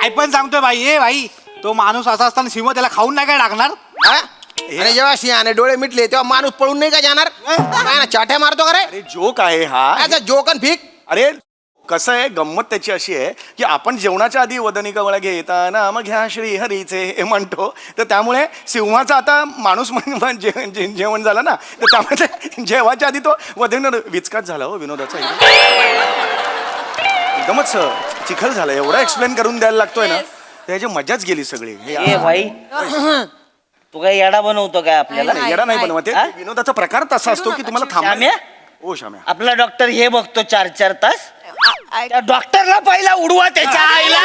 काय पण सांगतोय भाई. ए भाई, तो माणूस असा असताना सिंह त्याला खाऊन नाही काय टाकणार? आणि जेव्हा सिंहाने डोळे मिटले तेव्हा माणूस पळून नाही का जाणार? काय ना चाट्या मारतो का रे? अरे जोक आहे हा. जोकन फिक. अरे कसं आहे, गंमत त्याची अशी आहे की आपण जेवणाच्या आधी वदनी कवळ घेताना मग ह्या श्री हरीचे हे म्हणतो. तर त्यामुळे सिंहाचा आता माणूस जेवण झालं ना, तर त्यामुळे जेवायच्या आधी तो वदनी विचकात झाला हो विनोदाचा. एकदमच चिखल झाला. एवढा एक्सप्लेन करून द्यायला लागतोय ना, त्याची मजाच गेली सगळी. ए भाई, तू काय येडा बनवतो काय आपल्याला? येडा नाही बनवत. विनोदाचा प्रकार तसा असतो की तुम्हाला श्याम्या? ओ श्याम्या, आपला डॉक्टर हे बघतो 4-4 तास. त्या डॉक्टरला पहिला उडवा त्याच्या आईला.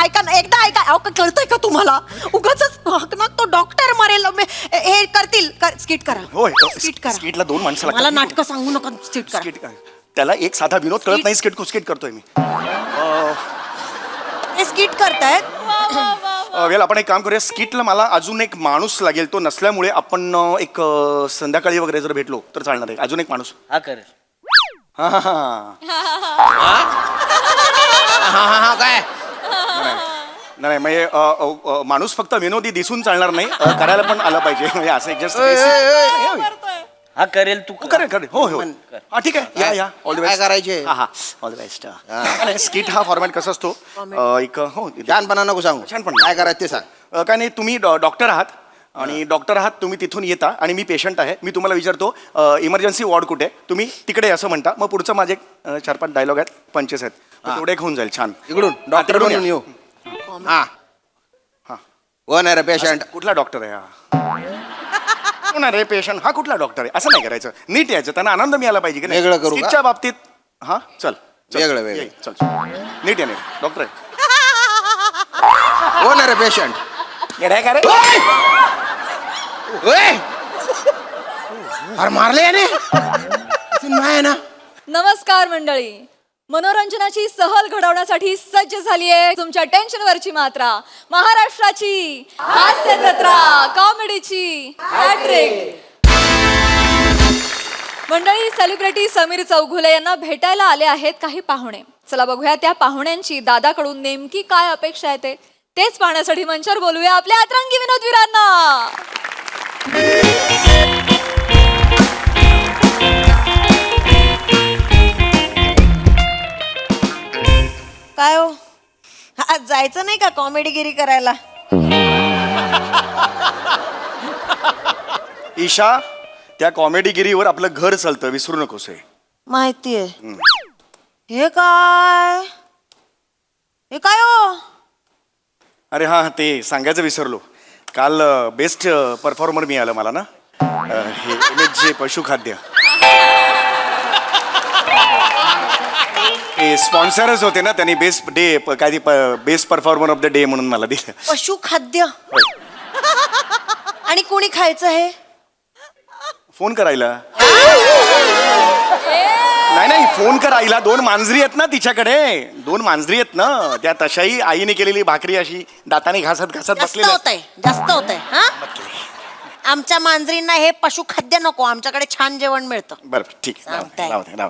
ऐका ना, एकदा ऐका. अहो, कळतंय का तुम्हाला? उगाच तो डॉक्टर मरेल. हे करतील. स्किट करा. होय स्किट करा. स्किटला 2 माणसं लागतात. मला नाटकं सांगू नका. स्किट करा. स्किट त्याला एक साधा विनोद कळत नाही. स्किट करतोय मी. हे स्किट करतायत. वेल आपण एक काम करूया. स्किटला मला अजून एक माणूस लागेल. तो नसल्यामुळे आपण एक संध्याकाळी वगैरे जर भेटलो तर चालणार आहे. अजून एक माणूस. हा कर. हा हा हा काय नाही म्हणजे माणूस फक्त विनोदी दिसून चालणार नाही, करायला पण आलं पाहिजे. म्हणजे असं जस्ट हा करेल तू. करेल. हो हो हा ठीक आहे. या ऑल द काय बेस्ट. करायचे? हा ऑल द बेस्ट. स्किट हा फॉर्मॅट कसा असतो? एक हो छानपणा नको सांगू. छानपणा. काय करायचं ते सांग. काय नाही, तुम्ही डॉक्टर आहात आणि डॉक्टर आहात तुम्ही तिथून येता आणि मी पेशंट आहे. मी तुम्हाला विचारतो इमर्जन्सी वॉर्ड कुठे आहे? तुम्ही तिकडे असं म्हणता. मग पुढचं माझे 4-5 डायलॉग आहेत, पंचेस आहेत. तेवढे एक होऊन जाईल. छान. इकडून डॉक्टर येऊ. हा हा. कोण आहे रे पेशंट? कुठला डॉक्टर आहे हा? कोण आहे रे पेशंट? हा कुठला डॉक्टर आहे? असं नाही करायचं. नीट यायचं. त्यांना आनंद मिळाला पाहिजे की नाही? वेगळं करू का? स्किटच्या बाबतीत हा चल वेगळं. ये, चल नीट या. नीट डॉक्टर आहे. कोण आहे रे पेशंट? येडाय का रे? अरे मारले याने नाही ना. नमस्कार मंडळी. मनोरंजनाची सहल घडवण्यासाठी सज्ज झाली आहे तुमच्या टेन्शनवरची मात्रा. महाराष्ट्राची हास्य जत्रा, कॉमेडीची हॅट्रिक. मंडळी, सेलिब्रिटी समीर चौघुले यांना भेटायला आले आहेत काही पाहुणे. चला बघूया त्या पाहुण्यांची दादाकडून नेमकी काय अपेक्षा आहे तेच पाहण्यासाठी मंचावर बोलूया आपल्या अतरंगी विनोदवीरांना. काय हो, आज जायचं नाही का कॉमेडीगिरी करायला? ईशा, त्या कॉमेडीगिरीवर आपलं घर चालतं, विसरू नकोस. माहितीये. हे काय हो? अरे हा, ते सांगायचं विसरलो. काल बेस्ट परफॉर्मर मिळालं मला ना, हे MHJ पशुखाद्य. ते स्पॉन्सरच होते ना, त्यांनी बेस्ट डे काय best performer of the day म्हणून मला दिलं. पशुखाद्य. आणि कोणी खायचं हे? फोन करायला. नाही फोन करायला. 2 मांजरी आहेत ना तिच्याकडे. 2 मांजरी आहेत ना, त्या तशाही आईने केलेली भाकरी अशी दाताने घासत बसलेली. जास्त होतंय. हा, आमच्या मांजरींना हे पशुखाद्य नको. आमच्याकडे छान जेवण मिळतं. बरं ठीक आहे. राहू दे.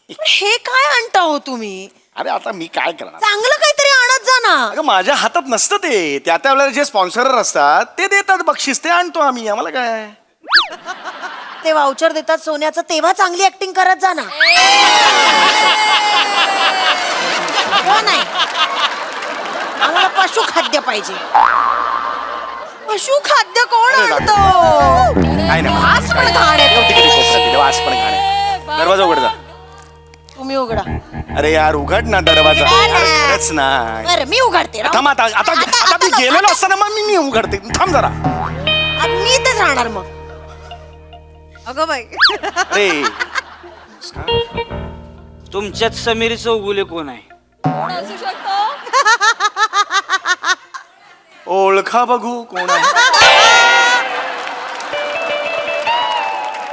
हे काय आणता हो तुम्ही? अरे आता मी काय करणार? चांगलं काहीतरी आणत जा ना. अगं माझ्या हातात नसतं ते. त्या वेळेला जे स्पॉन्सर असतात ते देतात बक्षीस, ते आणतो आम्ही. आम्हाला काय, ते वाउचर देतात सोन्याचं, तेव्हा चांगली ऍक्टिंग करत जा ना. हो नाही, आम्हाला पशुखाद्य पाहिजे. पशुखाद्य कोण आणतो? काय नाही. आज पण घाण आहे. आज पण घाण आहे. दरवाजा उघड जा. तुम्ही उघडा. अरे यार उघड ना दरवाजा. खरंच ना. बरं मी उघडते. थांब आता मी गेलेलो असताना मग मी उघडते. थांब जरा. मी इथेच राहणार मग. अगं बाई. अरे तुमच्यात समीर चौगुले कोण आहे? कोण असू शकतो? ओळखा बघू कोण आहे.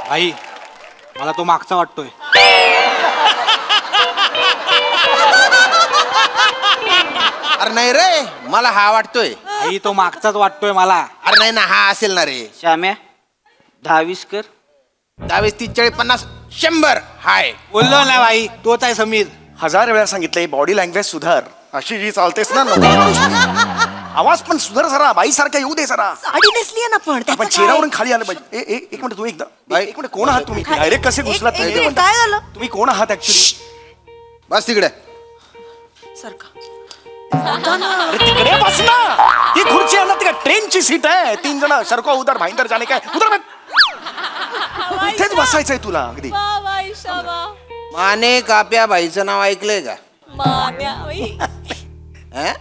भाई, मला तो मागचा वाटतोय. अरे नाही रे, मला हा वाटतोय. भाई, तो मागचाच वाटतोय मला. अरे नाही ना, हा असेल ना रे. श्याम्या 10-20 कर. 22, 30, 40, 50, 100. हाय बोललो ना भाई, तोच आहे समीर. 1000 वेळा सांगितलंय बॉडी लँग्वेज सुधार. अशी जी चालतेस ना नको. आवाज पण सुधार जरा, बाईसारखा येऊ दे जरा. साडी नेसली ना पण त्याचं आपण काय? चेहऱ्यावरून खाली आलं पाहिजे. एक मिनिट तू एकदा एक मिनिट कोण आहात तुम्ही? डायरेक्ट कसे घुसलात एक तुम्ही? मिनिट, काय झालं तुम्ही कोण आहात ऍक्च्युली? बस तिकडे. सारखा अरे तिकडे बस ना. ती खुर्ची आहे ना, ती ट्रेनची सीट आहे. 3 जण सरको उधर भाईंदर जाणे काय उधर बस. इथेच बसायचंय तुला अगदी. वा वा ईशा वा. माने काप्या बाईचं नाव ऐकलंय का? मान्या बाई. हं?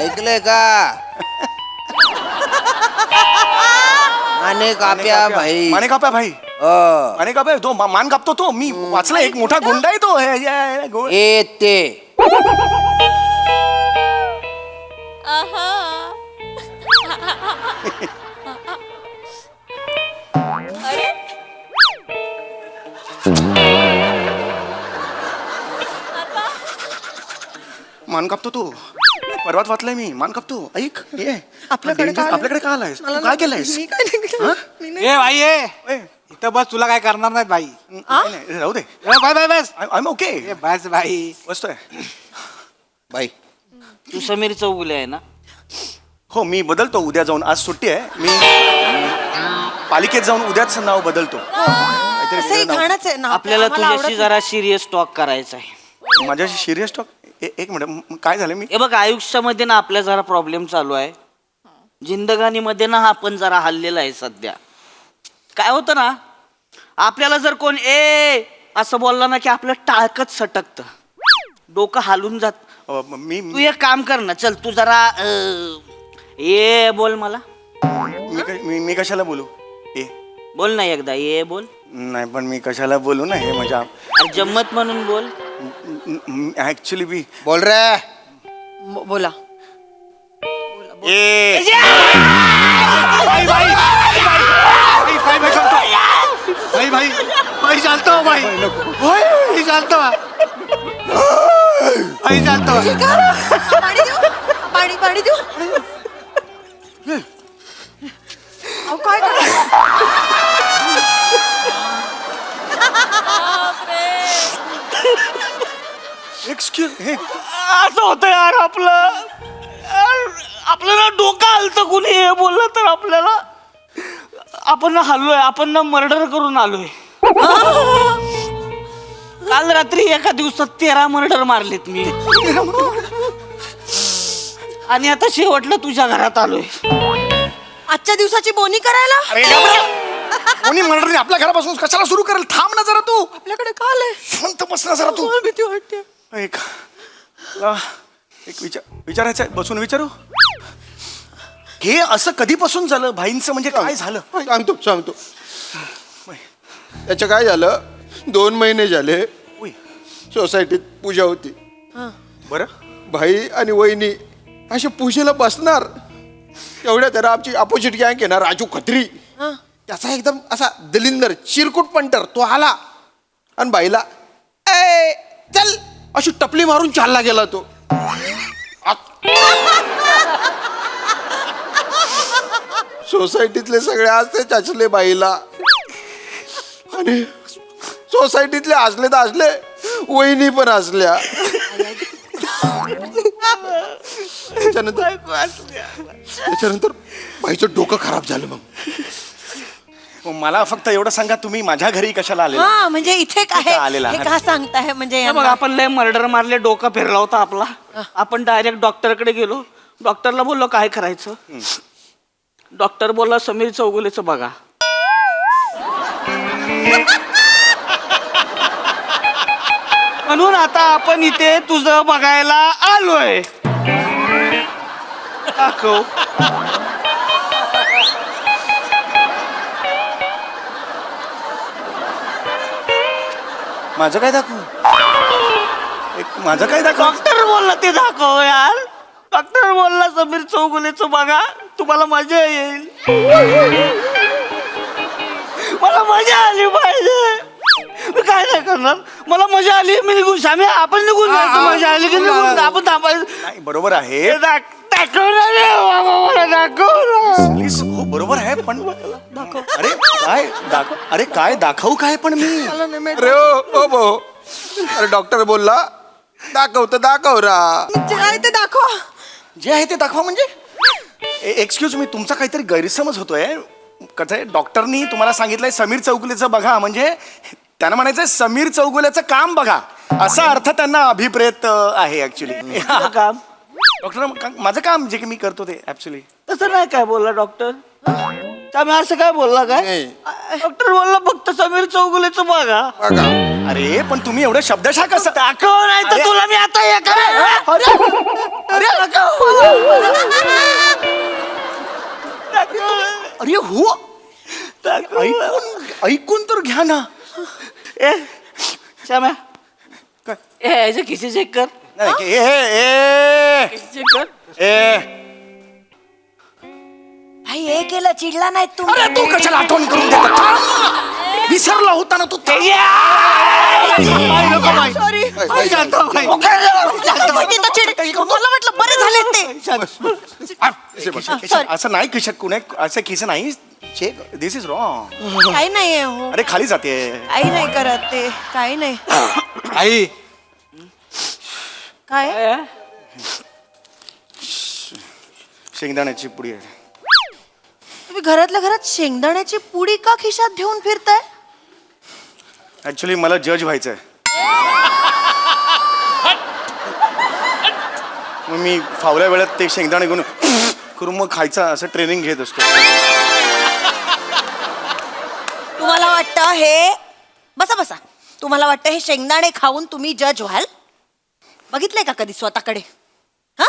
ऐकलंय का? माने काप्या भाई. माने काप्या भाई. हो. माने काप्या तो मान कापतो तो. मी वाचला एक मोठा गुंडा आहे तो. ए ते आहा. अरे मान कापतो तो. परवात वाचलंय मी. मान कापतो. ऐक ये आपल्याकडे का आलाय? आपल्याकडे का आलायस? तू काय केलंयस? मी काय नाही केलं. हं? मी नाही. ए भाई ए ए, इथं बस, तुला काय करणार नाहीत भाई. नाही, राहू दे. ए, बाय बाय बस. I am okay. ए बस भाई. बसतोय. बाई. तू समीर चौगुले आहे ना? हो मी बदलतो उद्या जाऊन. आज सुट्टी आहे. मी पालिकेत जाऊन उद्याच नाव बदलतो. काहीतरी असंही वेगळं नाव. घाणच आहे ना. आपल्याला आम्हाला आवडत तुझ्याशी जरा सिरियस टॉक करायचा आहे. माझ्याशी सिरियस टॉक. एक मिनिट काय झालं? मी हे बघ, आयुष्यामध्ये ना आपल्या जरा प्रॉब्लेम चालू आहे. जिंदगानीमध्ये ना आपण जरा हल्लेला आहे सध्या. काय होतं ना, आपल्याला जर कोण ए असं बोलला ना की आपलं टाळकच सटकतं, डोकं हालून जात. मी तू एक काम कर ना, चल तू जरा ए बोल मला. मी कशाला बोलू? ए बोल ना एकदा ए बोल. नाही पण मी कशाला बोलू ना हे माझ्या अरे जम्मत म्हणून बोल. ऍक्च्युली मी बोल रे. बोला. ए भाई भाई भाई भाई भाई शांत हो. भाई भाई भाई शांत हो भाई. भाई शांत हो. भाई शांत हो. पाणी देऊ पाणी पाणी देऊ. अहो, काय एक्सक्यूज हे असं होतं यार आपलं ना डोकं हलतं. कुणी हे बोललं तर आपल्याला आपण ना हल्लोय, आपण ना मर्डर करून आलोय. काल रात्री एका दिवसात 13 मर्डर मारलेत मी. आणि आता शेवटला तुझ्या घरात आलोय. आजच्या दिवसाची बोनी करायला अरे कोणी मर्डर नाही आपल्या घरापासून कशाला सुरू करेल? थांब ना जरा तू. आपल्याकडे का आलंय? शांत बस ना जरा तू. मला भीती वाटते. एक विचारायचं आहे. बसून विचारू. हे असं कधीपासून झालं भाईंचं? म्हणजे काय झालं? सांगतो. त्याचं काय झालं, 2 महिने झाले उई, सोसायटीत पूजा होती. बरं भाई आणि वहिनी अशा पूजेला बसणार, एवढ्या त्याला आमची अपोजिट गँग आहे ना, राजू खत्री, त्याचा एकदम असा दलिंदर चिरकुट पंटर तो आला आणि बाईला ए चल अशी टपली मारून चालला गेला तो. सोसायटीतले सगळे हसले चचले बाईला, आणि सोसायटीतले हसले तर हसले, वहिनी पण हसल्या. त्याच्यानंतर बाईचं डोकं खराब झालं. मग मला फक्त एवढं सांगा, तुम्ही माझ्या घरी कशाला आले? हा म्हणजे इथे काय आलेला हे आहात. का सांगताय? म्हणजे हे बघ, आपण लय मर्डर मारले, डोका फिरला होता आपला. आपण डायरेक्ट डॉक्टरकडे गेलो. डॉक्टरला बोललो काय करायचं. डॉक्टर बोलला समीर चौगुलेचं बघा. म्हणून आता आपण इथे तुझं बघायला आलोय. दाखव. माझं काय दाखवू? माझं काय दाखव? डॉक्टर बोलला ते दाखव यार. डॉक्टर बोलला समीर चौगुलेचं बघा, तुम्हाला मजा येईल. मला मजा आली पाहिजे. मी काय नाही करणार, मला मजा आली मी निघून आपण निघून जायचं. मजा आली की निघून आपण थांबायचं. नाही बरोबर आहे. दाखव ना रे बाबा, मला दाखव ना. प्लीज. हो बरोबर आहे पण अरे काय दाखव? अरे काय दाखवू काय पण मी? अरे ओ बो अरे डॉक्टर बोलला दाखव तर दाखव रा. जे आहे ते दाखवा. जे आहे ते दाखवा म्हणजे एक्सक्यूज मी, तुमचा काहीतरी गैरसमज होतोय. कसं आहे, डॉक्टरनी तुम्हाला सांगितलंय समीर चौगुलेचं बघा, म्हणजे त्यांना म्हणायचंय समीर चौगुलेचं काम बघा, असा अर्थ त्यांना अभिप्रेत आहे ऍक्च्युली. तुझं काम डॉक्टर माझं काम जे की मी करतो ते ऍक्च्युली. तसं नाही काय बोलला डॉक्टर? आम्ही असं काय बोलला काय? नाही. डॉक्टर बोलला फक्त समीर चौगुलेचं बघा. बघा. अरे पण तुम्ही एवढं शब्दशः कसं दाखव नाही तर अरे. तुला मी आता हे करेन. अरे अरे हो, ऐकून तर घ्या ना. ए श्याम्या काय? ए याचे खिसे चेक कर. नाही, ए खिसे चेक कर. ए भाई हे केलं चिडला नाही तुम्ही. अरे तू कशाला आठवण करून देता? विसरला होता ना तू. सॉरी. बाई, शांत हो, बाई. मला वाटलं बरे झाले ते. असं नाही खिशात कुणी असं खिसे नाही. Check, this is wrong. काही नाही हो. अरे खाली जाते. काही नाही करत ते. काही नाही. आई काय शेंगदाण्याची पुडी आहे. तुम्ही घरातल्या घरात शेंगदाण्याची पुडी का खिशात घेऊन फिरताय? ऍक्च्युली मला जज व्हायचंय. मग मी फावल्या वेळात ते शेंगदाणे घेऊन करून मग खायचं असं ट्रेनिंग घेत असतो. तुम्हाला वाटतं हे बसा बसा तुम्हाला वाटतं हे शेंगदाणे खाऊन तुम्ही जज व्हाल? बघितलंय का कधी स्वतःकडे? हा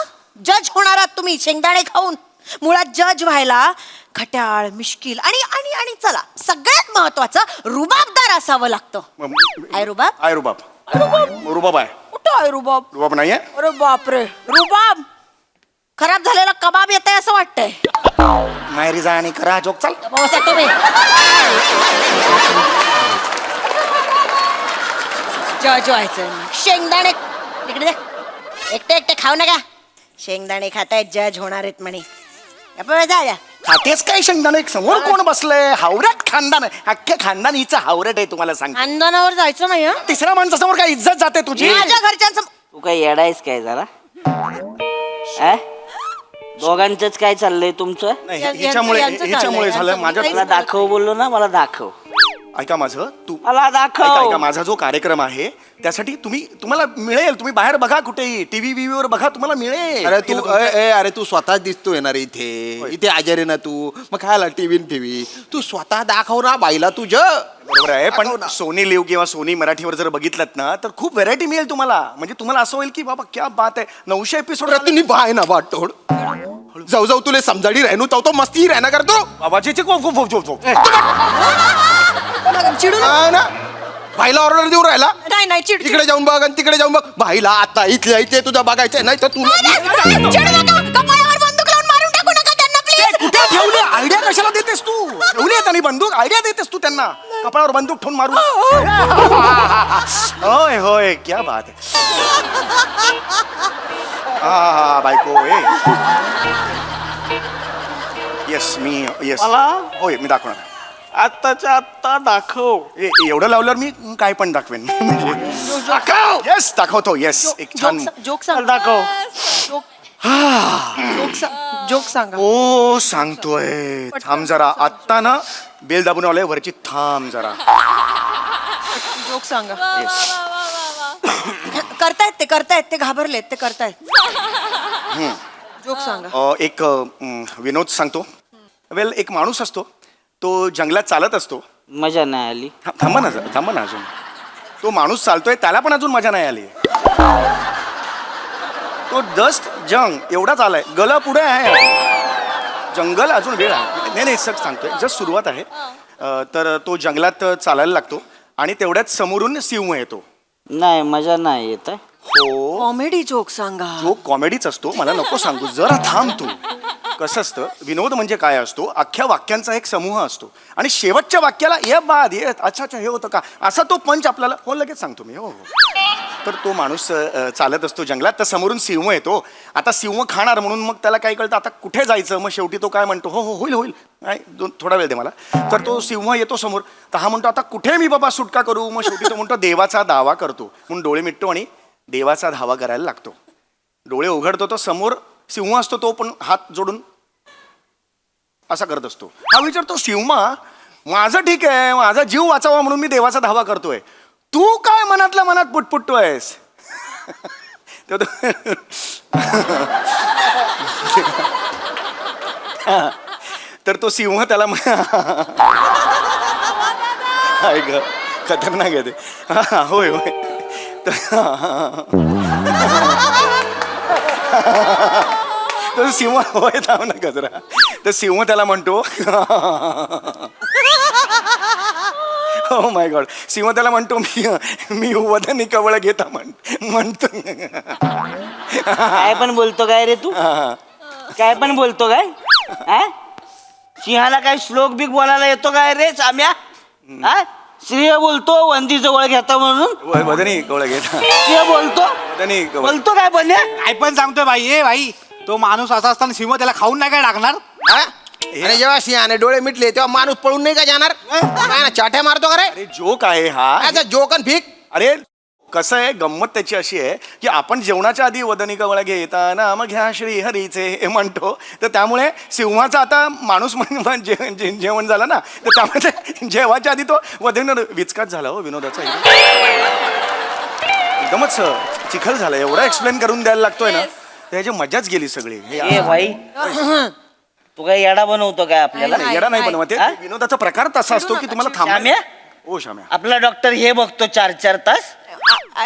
जज होणार आहात तुम्ही शेंगदाणे खाऊन. मुळात जज व्हायला खट्याळ मिश्किल आणि आणि आणि चला सगळ्यात महत्वाचं रुबाबदार असावं लागतं. आहे रुबाब? आय रुबाब. रुबाब आहे. कुठं आहे रुबाब? रुबाब नाहीये. अरे बापरे रुबाब खराब झालेला कबाब येत आहे असं वाटतंय. माहेरी जा आणि करा जोक. चाल. बसा तुम्ही. जज व्हायचं शेंगदाणे तिकडे दे. एकटे एकटे खाऊ नका. शेंगदाणे खातायत जज होणार आहेत म्हणे. जा. खातेच काय शेंगदाणे? समोर कोण बसलंय? हावरट खानदान आहे. अख्खे खानदान हिचं हावरट आहे तुम्हाला सांग. खानदानावर जायचं नाही हं? तिसऱ्या माणसासमोर काय इज्जत जाते तुझी? माझ्या घरच्यांचं तू काय येडायस काय जरा? दोघांचंच काय चाललंय तुमचं? नाही, यांचं हिच्यामुळे चाललंय, हिच्यामुळे झालं यांचं माझ्या. काहीच मला दाखव बोललो ना, मला दाखव. ऐका माझं, तू मला ऐका दाखव. माझा जो कार्यक्रम आहे त्यासाठी तुम्हाला मिळेल. तुम्ही बाहेर बघा कुठेही टीव्ही वर बघा, तुम्हाला मिळेल. अरे तू अरे तू स्वतःच दिसतोय ना रे इथे. इथे आजारी आहे ना तू. मग खायला टीव्ही तू स्वतः दाखव ना बाईला तुझ्या. बरोबर आहे, पण सोनी लिव्ह किंवा सोनी मराठीवर जर बघितलं ना तर खूप व्हरायटी मिळेल तुम्हाला. म्हणजे तुम्हाला असं होईल की बाबा क्या बात आहे. 900 एपिसोड तुम्ही बाय ना वाटोड जाऊ जाऊ तुले समजाडी राहणू तो मस्ती राहना करतो. बाबाची चिडू नका. हा ना भाईला ऑर्डर देऊ राहिला. नाही नाही चिड इकडे जाऊन बघ आणि तिकडे जाऊन बघ. भाईला आता इथल्या इथे तुझा बघायचंय नाही तर तुला चिडू नका. कपाळावर बंदूक लावून मारून टाकू नका त्यांना प्लीज. कुठे ठेवली? आयडिया कशाला देतेस तू? ठेवली आहे त्यांनी बंदूक. आयडिया देतेस तू त्यांना कपाळावर बंदूक ठेवून मारून. होय होय क्या बात आहे. हा बायको. येस मी येस मला होय मी दाखवणार. आत्ताच्या आत्ता दाखव. एवढं लावल्यावर मी काय पण दाखवेन. येस दाखवतो. येस एक छान. जोक सांग. दाखव. जोक सांगा. ओ सांगतोय. थांब जरा. आत्ता ना बेल दाबून आलोय वरची. थांब जरा. जोक सांगा. येस. करतायत ते घाबरलेत ते करतायत. जोक सांगा. एक विनोद सांगतो. वेल एक माणूस असतो. तो जंगलात चालत असतो. मजा नाही आली. थांबा ना अजून. तो माणूस चालतोय त्याला पण अजून मजा नाही आली. तो जस्ट जंग एवढाच आलाय. गला पुढे आहे. जंगल अजून वेळ आहे. नाही सच सांगतोय. जस्ट सुरुवात आहे. तर तो जंगलात चालायला लागतो आणि तेवढ्यात समोरून सिंह येतो. नाही मजा नाही येत आहे. हो कॉमेडी जोक सांगा. जो कॉमेडीच असतो. मला नको सांगू. जरा थांब तू. कसं असतं विनोद म्हणजे काय असतो? अख्ख्या वाक्यांचा एक समूह असतो आणि शेवटच्या वाक्याला ये बाद ये अच्छा हे होतं का असा तो पंच आपल्याला. हो लगेच सांगतो मी. हो तर तो माणूस चालत असतो जंगलात, तर समोरून सिंह येतो. आता सिंह खाणार म्हणून मग त्याला काय कळतं आता कुठे जायचं. मग शेवटी तो काय म्हणतो, हो हो होईल होईल, नाही थोडा वेळ दे मला. तर तो सिंह येतो समोर, तर हा म्हणतो आता कुठे मी बाबा सुटका करू. मग शेवटी तो म्हणतो देवाचा दावा करतो म्हणून डोळे मिटतो आणि देवाचा धावा करायला लागतो. डोळे उघडतो तो समोर सिंह असतो, तो पण हात जोडून असा करत असतो. हा विचारतो सिंह, माझं ठीक आहे, माझा जीव वाचावा म्हणून मी देवाचा धावा करतोय, तू काय मनातल्या मनात पुटपुटतोयस. तर तो सिंह त्याला ऐक खतरनाक आहे ते. होय होय. तर सिंह होय थांब ना गजरा. तर सिंह त्याला म्हणतो हो माय गॉड. सिंह त्याला म्हणतो मी वदनी कवळ घेता म्हणतो. काय पण बोलतो काय रे तू, काय पण बोलतो काय. सिंहाला काय श्लोक बिक बोलायला येतो काय रे साम्या. श्रीय बोलतो वंदी जवळ घेता म्हणून. वदनी कवळ घेता सिंह बोलतो, वदनी कवळ. बोलतो काय पण काय पण सांगतोय भाई. ए भाई, तो माणूस असा असताना सिंह त्याला खाऊन नाही काय टाकणार. हा? आणि जेव्हा सिंहाने डोळे मिटले तेव्हा माणूस पळून नाही का जाणार. काय ना चाट्या मारतो का रे. अरे जोक आहे हा. आता जोकन फीक. अरे कसं आहे, गंमत त्याची अशी आहे की आपण जेवणाच्या आधी वदनी कवळ घेताना मग घ्या श्री हरीचे हे म्हणतो. तर त्यामुळे सिंहाचा आता माणूस जेवण झालं ना, तर त्यामुळे जेवायच्या आधी तो वदनी विचकाच झाला हो विनोदाचा. एकदमच चिखल झाला. एवढा एक्सप्लेन करून द्यायला लागतोय ना, त्याची मजाच गेली सगळी. ए भाई, तू काय येडा बनवतो काय आपल्याला. येडा नाही बनवत, विनोदाचा प्रकार तसा असतो की तुम्हाला थांबा. शाम्या, ओ शाम्या, आपला डॉक्टर हे बघतो 4-4 तास.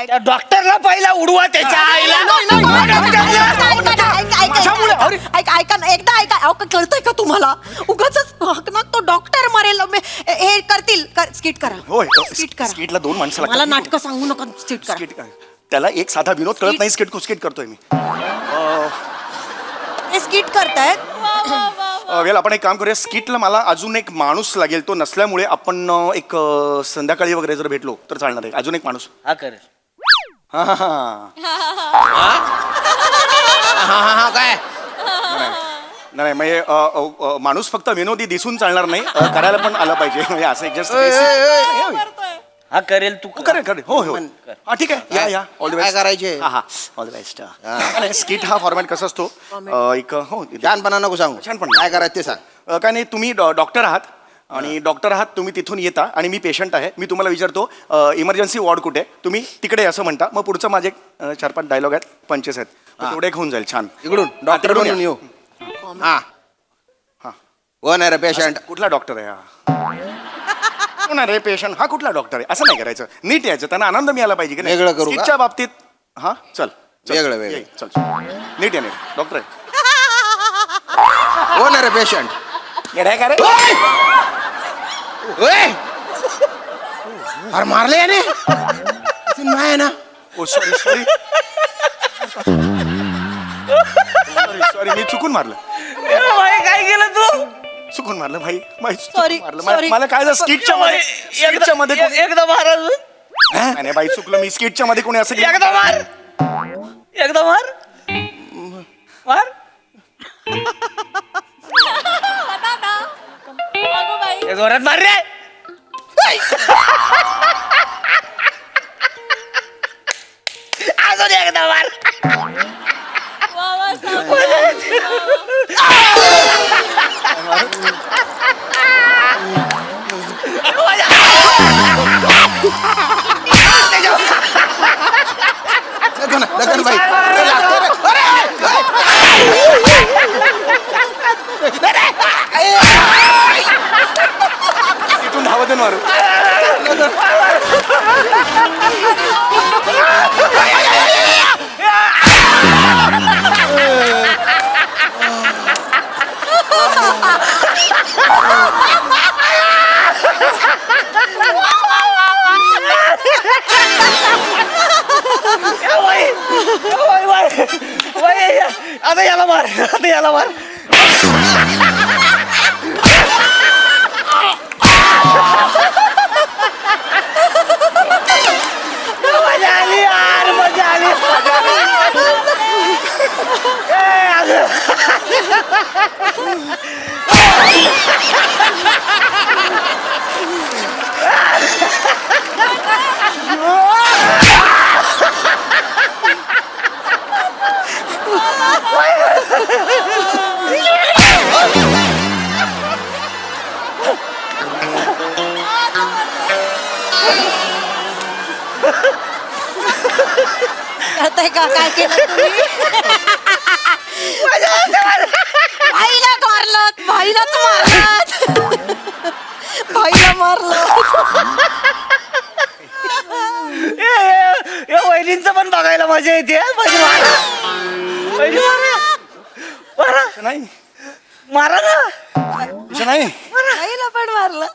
त्या डॉक्टरला पहिला उडवा त्याच्या आईला. ऐका ना, एकदा ऐका. अहो, कळतंय का तुम्हाला. उगाच तो डॉक्टर मरेल हे करतील. स्किट करा, होय स्किट करा. स्किटला 2 माणसं मला लागतात. नाटकं सांगू नका. स्किट करा. स्किट त्याला एक साधा विनोद कळत नाही. स्किट करतोय मी. हे स्किट करतायत. वेल आपण एक काम करूया. स्किटला मला अजून एक माणूस लागेल. तो नसल्यामुळे आपण एक संध्याकाळी वगैरे जर भेटलो तर चालणार आहे. अजून एक माणूस. हा करेल. हा हा हा काय नाही म्हणजे माणूस फक्त विनोदी दिसून चालणार नाही, करायला पण आलं पाहिजे. म्हणजे असं जस्ट हा करेल तू. करेल हो हो. हा ठीक आहे. या ऑल द काय बेस्ट. करायचे. हा ऑल द बेस्ट. स्किट हा फॉर्मॅट कसा असतो, एक हो छानपणा नको सांगू. छानपणा. काय करायचं ते सांग. काय नाही, तुम्ही डॉक्टर आहात आणि डॉक्टर आहात, तुम्ही तिथून येता आणि मी पेशंट आहे. मी तुम्हाला विचारतो इमर्जन्सी वॉर्ड कुठे, तुम्ही तिकडे असं म्हणता. मग पुढचं माझे 4-5 डायलॉग आहेत, पंचेस आहेत, तेवढे एक होऊन जाईल. छान. इकडून डॉक्टर तिकडून म्हणून या. येऊ. हा हा. कोण आहे रे पेशंट. कुठला डॉक्टर आहे हा. कोण आहे रे पेशंट, हा कुठला डॉक्टर आहे. असं नाही करायचं, नीट यायचं. त्यांना आनंद मिळाला पाहिजे की वेगळं करू का? स्किटच्या बाबतीत. हा चल वेगळं ये, चल नीट या. नीट डॉक्टर आहे. कोण आहे रे पेशंट. येडाय का रे. अरे मारले याने. नाही ना. ओ सॉरी सॉरी सॉरी मी चुकून मारलं. काय केलं तू. चुकून मारलं भाई. Sorry, मारलं sorry. मला काय स्किटच्या मध्ये कोणी- एकदा महाराज नाही नाही बाई चुकलं मी. स्किटच्या मध्ये कोणी असं केलं? एकदा मार, एकदा मार मार. जोरात मार रे. अजून एकदा मार. लगन बाई. तिथून धावत मारू. आता याला मार, आता याला मार. मजा आली यार. कळतंय का काय केलं तुम्ही? भाईला मारलं, भाईलाच मारलं, भाईला मारलं. या वहिनींचं पण बघायला मजा येते हं. वहिनी मारा. वहिनी मारा. नाही मारा ना. ईशा, नाही भाईला पण मारलं.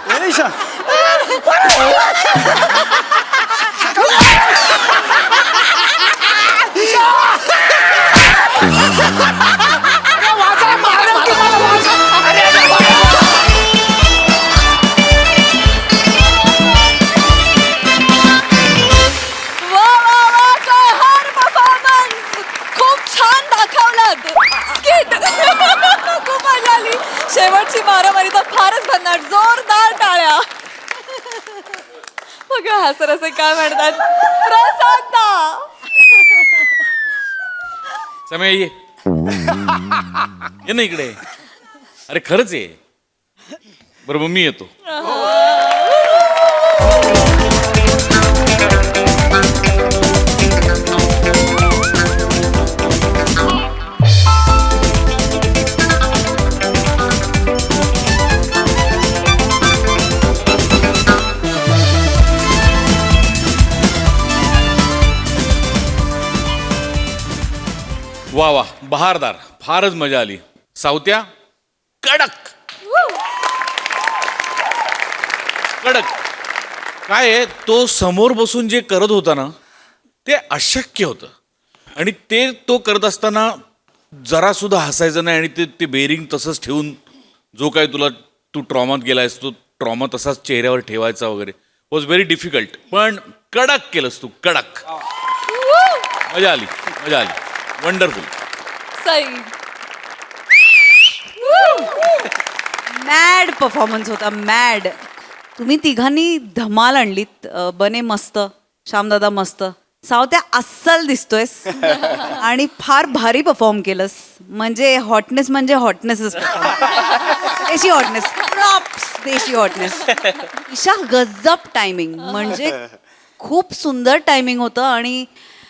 नाही, ईशा. वा वा वा काय हार परफॉर्मन्स. खूप छान दाखवलात स्किट. खूप मजा आली. शेवटची मारामारी तर फारच भन्नाट. जोरदार टाळ्या. बघा हसर असे काय म्हणतात. प्रसन्न. समय ये ये ना इकडे. अरे खरंच आहे. बरोबर मी येतो. वा वा बहारदार. फारच मजा आली. सावत्या कडक कडक. काय आहे, तो समोर बसून जे करत होता ना ते अशक्य होतं. आणि ते तो करत असताना जरा सुद्धा हसायचं नाही. आणि ते ते बेरिंग तसंच ठेवून जो काय तू ट्रॉमात गेलायस तो ट्रॉमा तसाच चेहऱ्यावर ठेवायचा वगैरे वॉज व्हेरी डिफिकल्ट. पण कडक केलंस तू. कडक. मजा आली. मजा आली. वंडरफुल. सई. मॅड परफॉर्मन्स होता. मॅड. तुम्ही तिघांनी धमाल आणलीत. बने मस्त, श्यामदादा मस्त, सावत्या अस्सल दिसतोयस आणि फार भारी परफॉर्म केलंस. म्हणजे हॉटनेस म्हणजे हॉटनेसच. देशी हॉटनेस. प्रॉप्स देशी हॉटनेस. ईशा गजब टायमिंग. म्हणजे खूप सुंदर टायमिंग होतं. आणि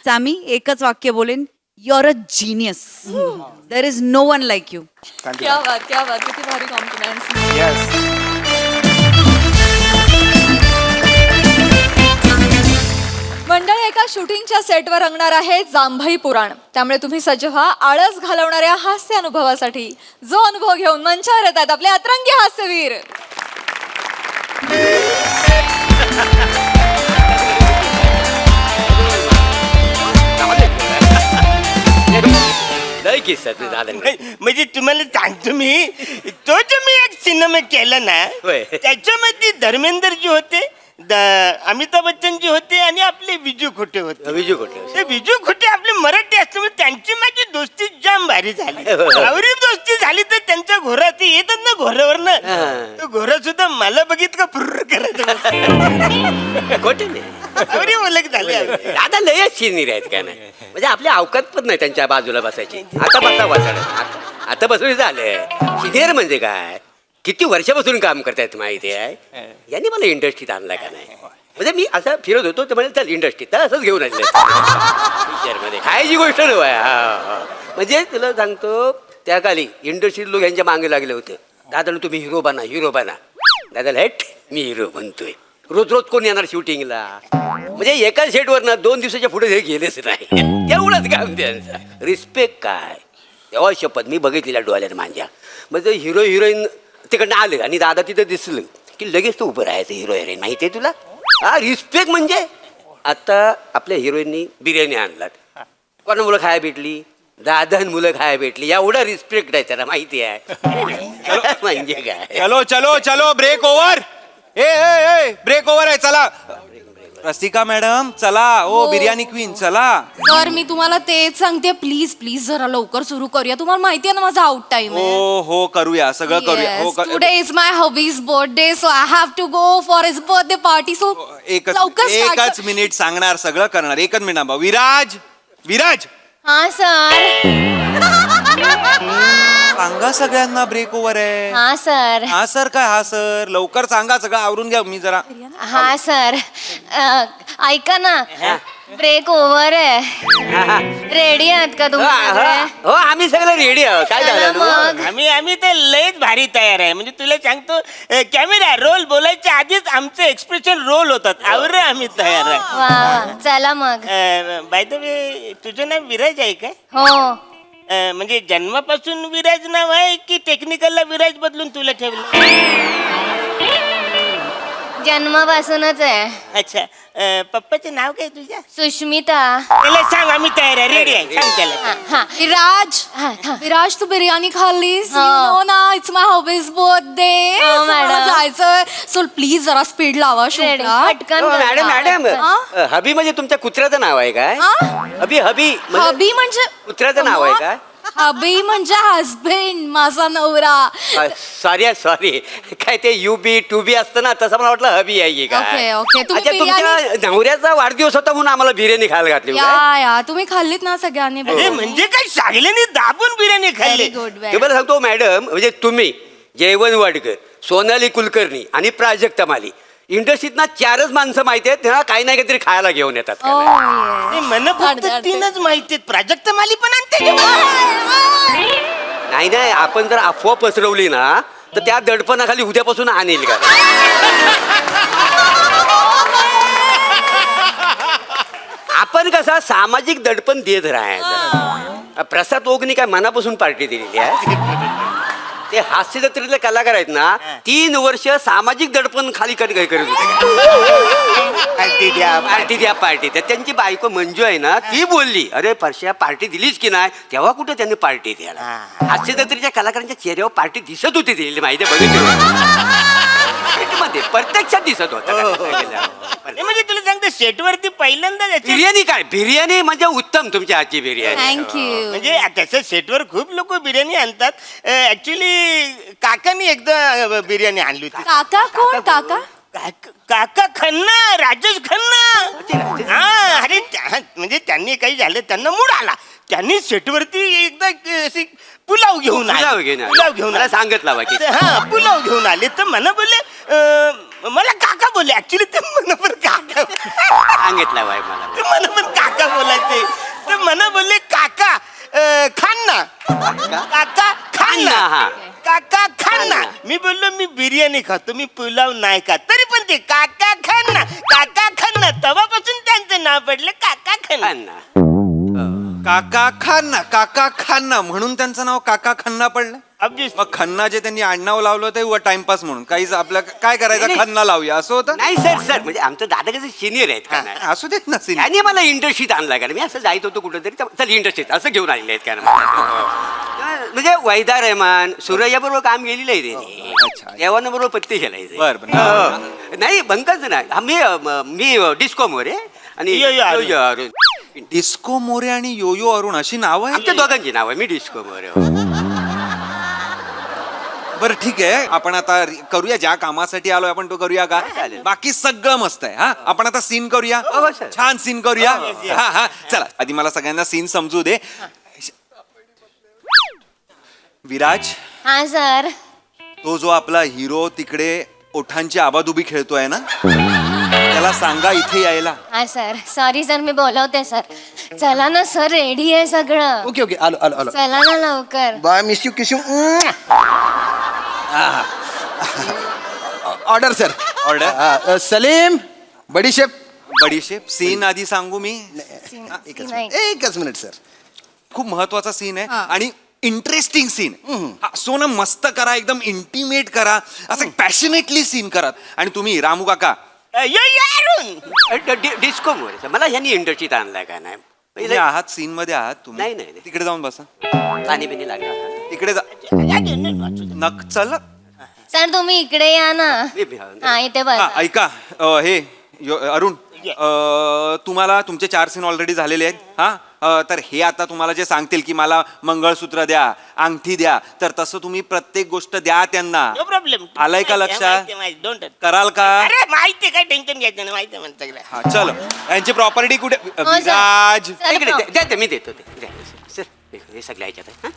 सॅमी एकच वाक्य बोलेन, you are a genius. There is no one like you. क्या बात क्या बात. किती भारी कॉम्प्लिमेंट्स. येस. मंडळी एका शूटिंगच्या सेटवर रंगणार आहे जांभई पुराण. त्यामुळे तुम्ही सज्ज व्हा आळस घालवणाऱ्या हास्य अनुभवासाठी. जो अनुभव घेऊन मंचावर येत आहेत आपले अतरंगी हास्यवीर. नाही, म्हणजे तुम्हाला सांगतो मी तो जो मी एक सिनेमा केला ना त्याच्यामध्ये धर्मेंद्र जी होते, अमिताभ बच्चन जी होते आणि आपले विजू खोटे होते. ते विजू खोटे आपले मराठी असल्यामुळे त्यांची माझी दोस्ती जाम भारी झाली. आवरी दोस्ती झाली तर त्यांच्या घोरा ते येतात ना घोऱ्यावर ना, तो घोरा सुद्धा मला बघित का फुर्र करायचं. खोटे नाही आवरी ओळख झाली. दादा लयच सिनियर आहेत का नाही. म्हणजे आपल्या अवकात पण नाही त्यांच्या बाजूला बसायची. आता बसा बसा. आता बसून झालंय. सिनियर म्हणजे काय, किती वर्षापासून काम करतायत माहिती आहे. यांनी मला इंडस्ट्रीत आणला का नाही. म्हणजे मी असं फिरत होतो तर म्हणजे चल इंडस्ट्रीत तर असंच घेऊन आणलं. पिक्चरमध्ये खायची गोष्ट नव्हे. म्हणजे तुला सांगतो त्या काली इंडस्ट्रीत लोक यांच्या मागे लागले होते. दादा तुम्ही हिरो बना हिरो बना. दादा हेट मी हिरो बनतोय. रोज रोज कोण येणार शूटिंगला. म्हणजे एका सेटवर ना 2 दिवसाच्या पुढे हे गेलेच नाही. तेवढंच काम त्यांचं. रिस्पेक्ट काय तेव्हा शपथ मी बघितलेल्या डोळ्यात माझ्या. म्हणजे हिरो हिरोईन तिकडनं आलं आणि दादा तिथं दिसलं की लगेच तो उभं राहायचं. हिरो हिरोईन माहिती आहे तुला. हा रिस्पेक्ट म्हणजे. आता आपल्या हिरोईननी बिर्याणी आणलात. कोणा मुलं खायला भेटली. दादा मुलं खायला भेटली. एवढा रिस्पेक्ट आहे त्याला माहिती आहे. म्हणजे काय. चलो चलो चलो ब्रेक ओव्हर. ए ब्रेक ओव्हर आहे. चला रसिका मॅडम चला. ओ बिर्याणी क्वीन चला. सर मी तुम्हाला तेच सांगते, प्लीज प्लीज जरा लवकर सुरू करूया. तुम्हाला माहिती आहे ना माझा आउट टाइम आहे. हो करूया सगळं करूया. हो today is my hubby's birthday so I have to go for his birthday party. So एकच मिनिट सांगणार सगळं करणार. एकच मिनिट. विराज विराज. हा सर. सांगा सगळ्यांना ब्रेक ओव्हर आहे. हा सर. हा सर काय हा सर, लवकर सांगा, सगळं आवरून घ्या. मी जरा हा सर. ऐका ना, ब्रेक ओव्हर आहे. रेडी आहात का तुम्ही सगळे? हो आम्ही सगळे रेडी आहोत. काय चला झालं मग. आम्ही तर लयच भारी तयार आहे. म्हणजे तुला सांगतो कॅमेरा रोल बोलायच्या आधीच आमचे एक्सप्रेशन रोल होतात. आवर आम्ही तयार आहे. वा चला मग. बाय द वे तुझं नाव विराज आहे काय? हो. म्हणजे जन्मापासून विराज नाव आहे की टेक्निकलला विराज बदलून तुला ठेवलं? जन्मापासूनच आहे. अच्छा. पप्पाचं नाव काय तुझ्या? सुष्मिता. त्याला सांग आम्ही तयार आहे, रेडी आहे. सांग त्याला. हा. विराज विराज तू बिर्याणी खाल्लीस? नो ना, इट्स माय हॉबीज बर्थडे. हो, मॅडम. जायचंय. सो प्लीज जरा स्पीड लावा रेडी. शूटला. पटकन हो, करा. मॅडम हबी म्हणजे तुमच्या कुत्र्याचं नाव आहे काय? हबी हबी म्हणजे हबी म्हणजे कुत्र्याचं नाव आहे काय? हबी म्हणजे हजबंड, माझा नवरा. सॉरी काय ते युबी टू बी असतं ना, तसं मला वाटलं हबी आहे काय. Okay, okay. तुम्ही अच्छा, तुमच्या नवऱ्याचा वाढदिवस होता म्हणून आम्हाला बिर्याणी खायला घातली काय? या तुम्ही खाल्लीत ना सगळ्यांनी? हे म्हणजे काय सागल्याने दाबून बिर्याणी खाल्ली? गुड. तुम्हाला सांगतो मॅडम, म्हणजे तुम्ही जयवंत वाडकर, सोनाली कुलकर्णी आणि प्राजक्ता माली इंडस्ट्रीत ना 4च माणसं माहिती आहेत, त्यांना काही नाही काहीतरी खायला घेऊन येतात. मला फक्त 3च माहिती आहेत. प्राजक्त माली पण आणते. नाही आपण जर अफवा पसरवली ना तर त्या दडपणाखाली उद्यापासून आणेल का. आपण कसा सामाजिक दडपण देत राहायचं. प्रसाद ओगनी काय मनापासून पार्टी दिलेली आहे. ते हास्य जत्रेतले कलाकार आहेत ना, 3 वर्ष सामाजिक दडपण खाली करत होते. पार्टी तर त्यांची बायको मंजू आहे ना, ती बोलली अरे परश्या पार्टी दिलीच की नाही, तेव्हा कुठे त्यांनी पार्टी द्यायला. हास्य जत्रेच्या कलाकारांच्या चेहऱ्यावर पार्टी दिसत होती दिलेली, माहिती मध्ये प्रत्यक्षात दिसत होत. म्हणजे तुला सांगतो सेटवरती पहिल्यांदा बिर्याणी काय, बिर्याणी म्हणजे उत्तम तुमच्या हातची बिर्याणी. थँक्यू. म्हणजे त्याच्या सेटवर खूप लोक बिर्याणी आणतात. ऍक्च्युली काकानी एकदा बिर्याणी आणली होती. काका कोण? काका काका खन्ना, राजेश खन्ना. हा अरे म्हणजे त्यांनी काही झालं, त्यांना मूड आला, त्यांनी सेटवरती एकदा अशी पुलाव घेऊन मला सांगितलं बाकी. हा पुलाव घेऊन आले. तर मला बोलले, मला काका बोलले. ऍक्च्युली ते मला पण काका सांगितलं बाई मला. ते मला पण काका बोलायचे. तर मला बोलले काका खान्ना, काका खान्ना, काका खान्ना. मी बोललो मी बिर्याणी खातो, मी पुलाव नाही खात. तरी पण ते काका खान्ना, काका खान्ना. तेव्हापासून त्यांचं नाव पडलं काका खान्ना. काका खन्ना, काका खन्ना म्हणून त्यांचं नाव काका खन्ना पडलं. Obviously. मग खन्ना जे त्यांनी आडनाव लावलं ते टाइमपास म्हणून काहीच आपल्या काय करायचं, नाही. खन्ना लावूया असं होतं. नाही सर म्हणजे आमचं दादा कसं सिनियर आहेत का नाही. असू देत ना सिनियर. त्याने मला इंडस्ट्रीत आणला का, मी असं जायत होतो कुठेतरी, चल इंडस्ट्रीत असं घेऊन आलेले आहेत का. म्हणजे वैदा रहमान सुरैया बरोबर काम केलेलं आहे त्यांनी. अच्छा. देवानं बरोबर पत्ते खेळायचे. बरं. नाही बंकच नाही, मी डिस्को मोरे आणि यो अरुण. डिस्को मोरे आणि योयो अरुण अशी नाव आहे. आमच्या दोघांची नाव आहे. मी डिस्को मोरे. बरं ठीक आहे, आपण आता करूया, ज्या कामासाठी आलोय आपण तो करूया का. चालेल. बाकी सगळं मस्त आहे. हा आपण आता सीन करूया, हो, sir. छान सीन करूया. हा चला आधी मला सगळ्यांना सीन समजू दे. विराज, हा सर. तो जो आपला हिरो तिकडे ओठांची आबादुबी खेळतोय ना, त्याला सांगा इथे यायला. हा सर. सॉरी सर, मी बोलवते सर. चला ना सर, रेडी आहे सगळं. ओके ओके आलो आलो आलो. चला ना लवकर. Bye miss you kiss you. Order sir. Order. Salim बडीशेप. बडीशेप. सीन आधी सांगू मी. नाही. एकच मिनिट सर. खूप महत्वाचा सीन आहे आणि इंटरेस्टिंग सीन. सोनं मस्त करा, एकदम इंटिमेट करा, असं पॅशनेटली सीन करा. आणि तुम्ही रामू काका डिस्को मोरे. मला ह्यांनी इंडस्ट्रीत आणलाय का नाही. तुम्ही आहात सीन मध्ये आहात तुम्ही. नाही. तिकडे जाऊन बसा. पाणी बिनी लागला. तिकडे जा. नक चल. सर तुम्ही इकडे या ना. हा इथे बस. ऐका हे अरुण, तुम्हाला तुमचे 4 सीन ऑलरेडी झालेले आहेत. हा तर हे आता तुम्हाला जे सांगतील की मला मंगळसूत्र द्या, अंगठी द्या, तर तसं तुम्ही प्रत्येक गोष्ट द्या त्यांना. No problem. आलंय का लक्षात? डोंट. कराल का? अरे माहिती काय, टेन्शन घ्यायचं नाही, माहिती म्हणता सगळं. हा चल. यांची प्रॉपर्टी कुठे? हो, sir. विराज. सर, इकडे द्या, मी देतो ते. सर हे सगळ्या ह्याच्यात आहे.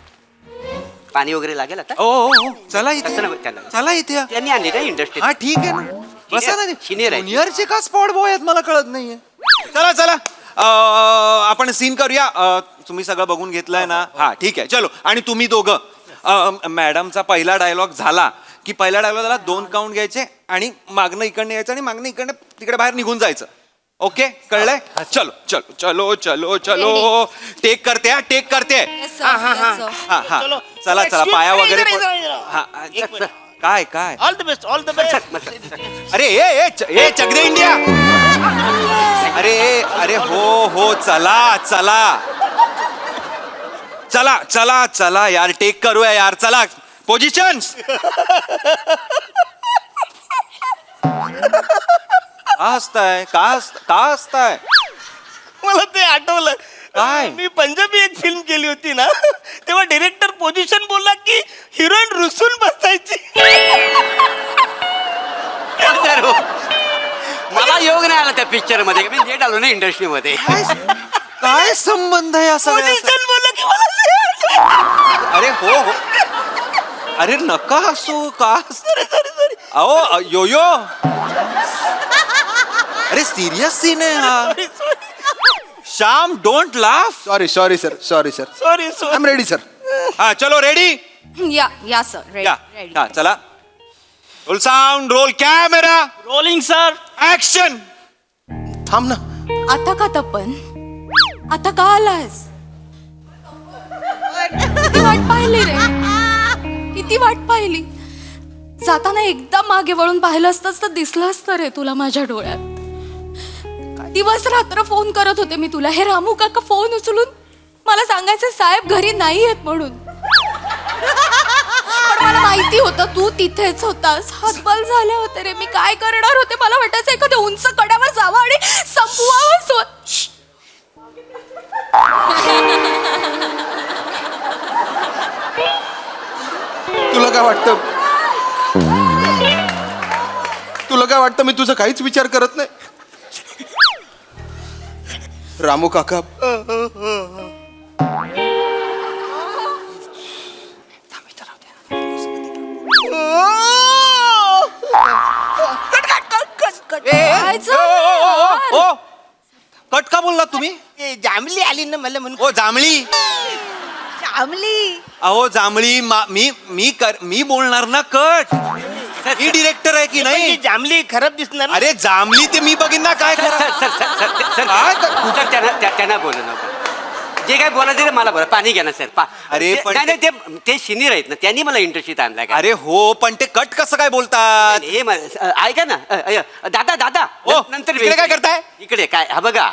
पाणी वगैरे लागेल आता ओ ओ, ओ, चला इथे तसं नाही, त्यांना- चला इथे या. त्यांनी आणली ना इंडस्ट्री हा ठीक आहे ना बसा ना Senior आहे. ज्युनियरचे का स्पॉट बॉय आहेत मला कळत नाहीये चला चला आपण सीन करूया तुम्ही सगळं बघून घेतलंय ना हा ठीक आहे चलो आणि तुम्ही दोघं मॅडमचा पहिला डायलॉग झाला की पहिल्या डायलॉगला 2 काउंट घ्यायचे आणि मागणं इकडनं यायचं आणि मागणं इकडनं तिकडे बाहेर निघून जायचं ओके कळलंय चलो चलो चलो चलो चलो टेक करते हा टेक करते Yes, sir. हा हा हा Yes, sir. हा हा चलो. चला चला Excuse पाया me, वगैरे इधर, पड- इधर, इधर. हा हा, काय काय all the best all the best अरे ए चक दे इंडिया अरे हो चला चला चला चला चला यार टेक करूया यार चला पोझिशन्स का हसताय का हसताय मला ते आठवलं काय? मी पंजाबी एक फिल्म केली होती ना तेव्हा डिरेक्टर पोझिशन बोलला की हिरोईन रुसून बसायची तर हो. मला योग नाही आला त्या पिक्चर मध्ये मी लेट आलो ना इंडस्ट्रीमध्ये काय संबंध आहे असा पोझिशन बोलला की मला अरे हो अरे नका हसू का अहो यो यो अरे सिरियस सीन आहे हा Shyam don't laugh sorry sorry sir sorry sir sorry I am ready sir हा चलो रेडी या सर या हा चला roll sound roll camera rolling sir action थांब ना आता का तपन आता का आलास किती वाट पाहिली रे किती वाट पाहिली जाताना एकदा मागे वळून पाहिलं असतंच तर दिसलं असतं रे तुला माझ्या डोळ्यात दिवस रात्र फोन करत होते मी तुला हे रामू काका फोन उचलून मला सांगायचं साहेब घरी नाही आहेत म्हणून पण मला माहिती होतं तू तिथेच होतास हतबल झाले होते रे मी काय करणार होते मला वाटायचं एखाद्या उंच कड्यावर जावं आणि संपवावं तुला काय वाटतं मी तुझं काहीच विचार करत नाही रामू काका काय झालं यार? ओ कट का बोललात तुम्ही ए, जांभली आली ना मला म्हणून ओ जांभळी जांभली अहो जांभळी मी बोलणार ना कट ही डिरेक्टर आहे की म्हणजे नाही जांभली खराब दिसणार ना? अरे जांभळी ते मी बघीन ना काय सर करा sir sir sir sir sir काय सर त्यांना बोला नको जे काय बोलायचं ते मला बोला पाणी घ्या ना सर अरे, पण नाही ते सिनियर आहेत ना त्यांनी मला इंडस्ट्रीत आणलाय का अरे हो पण ते कट कसं काय बोलतात हे ऐका ना दादा दादा ओ, नंतर इकडे काय करताय? इकडे काय हा बघा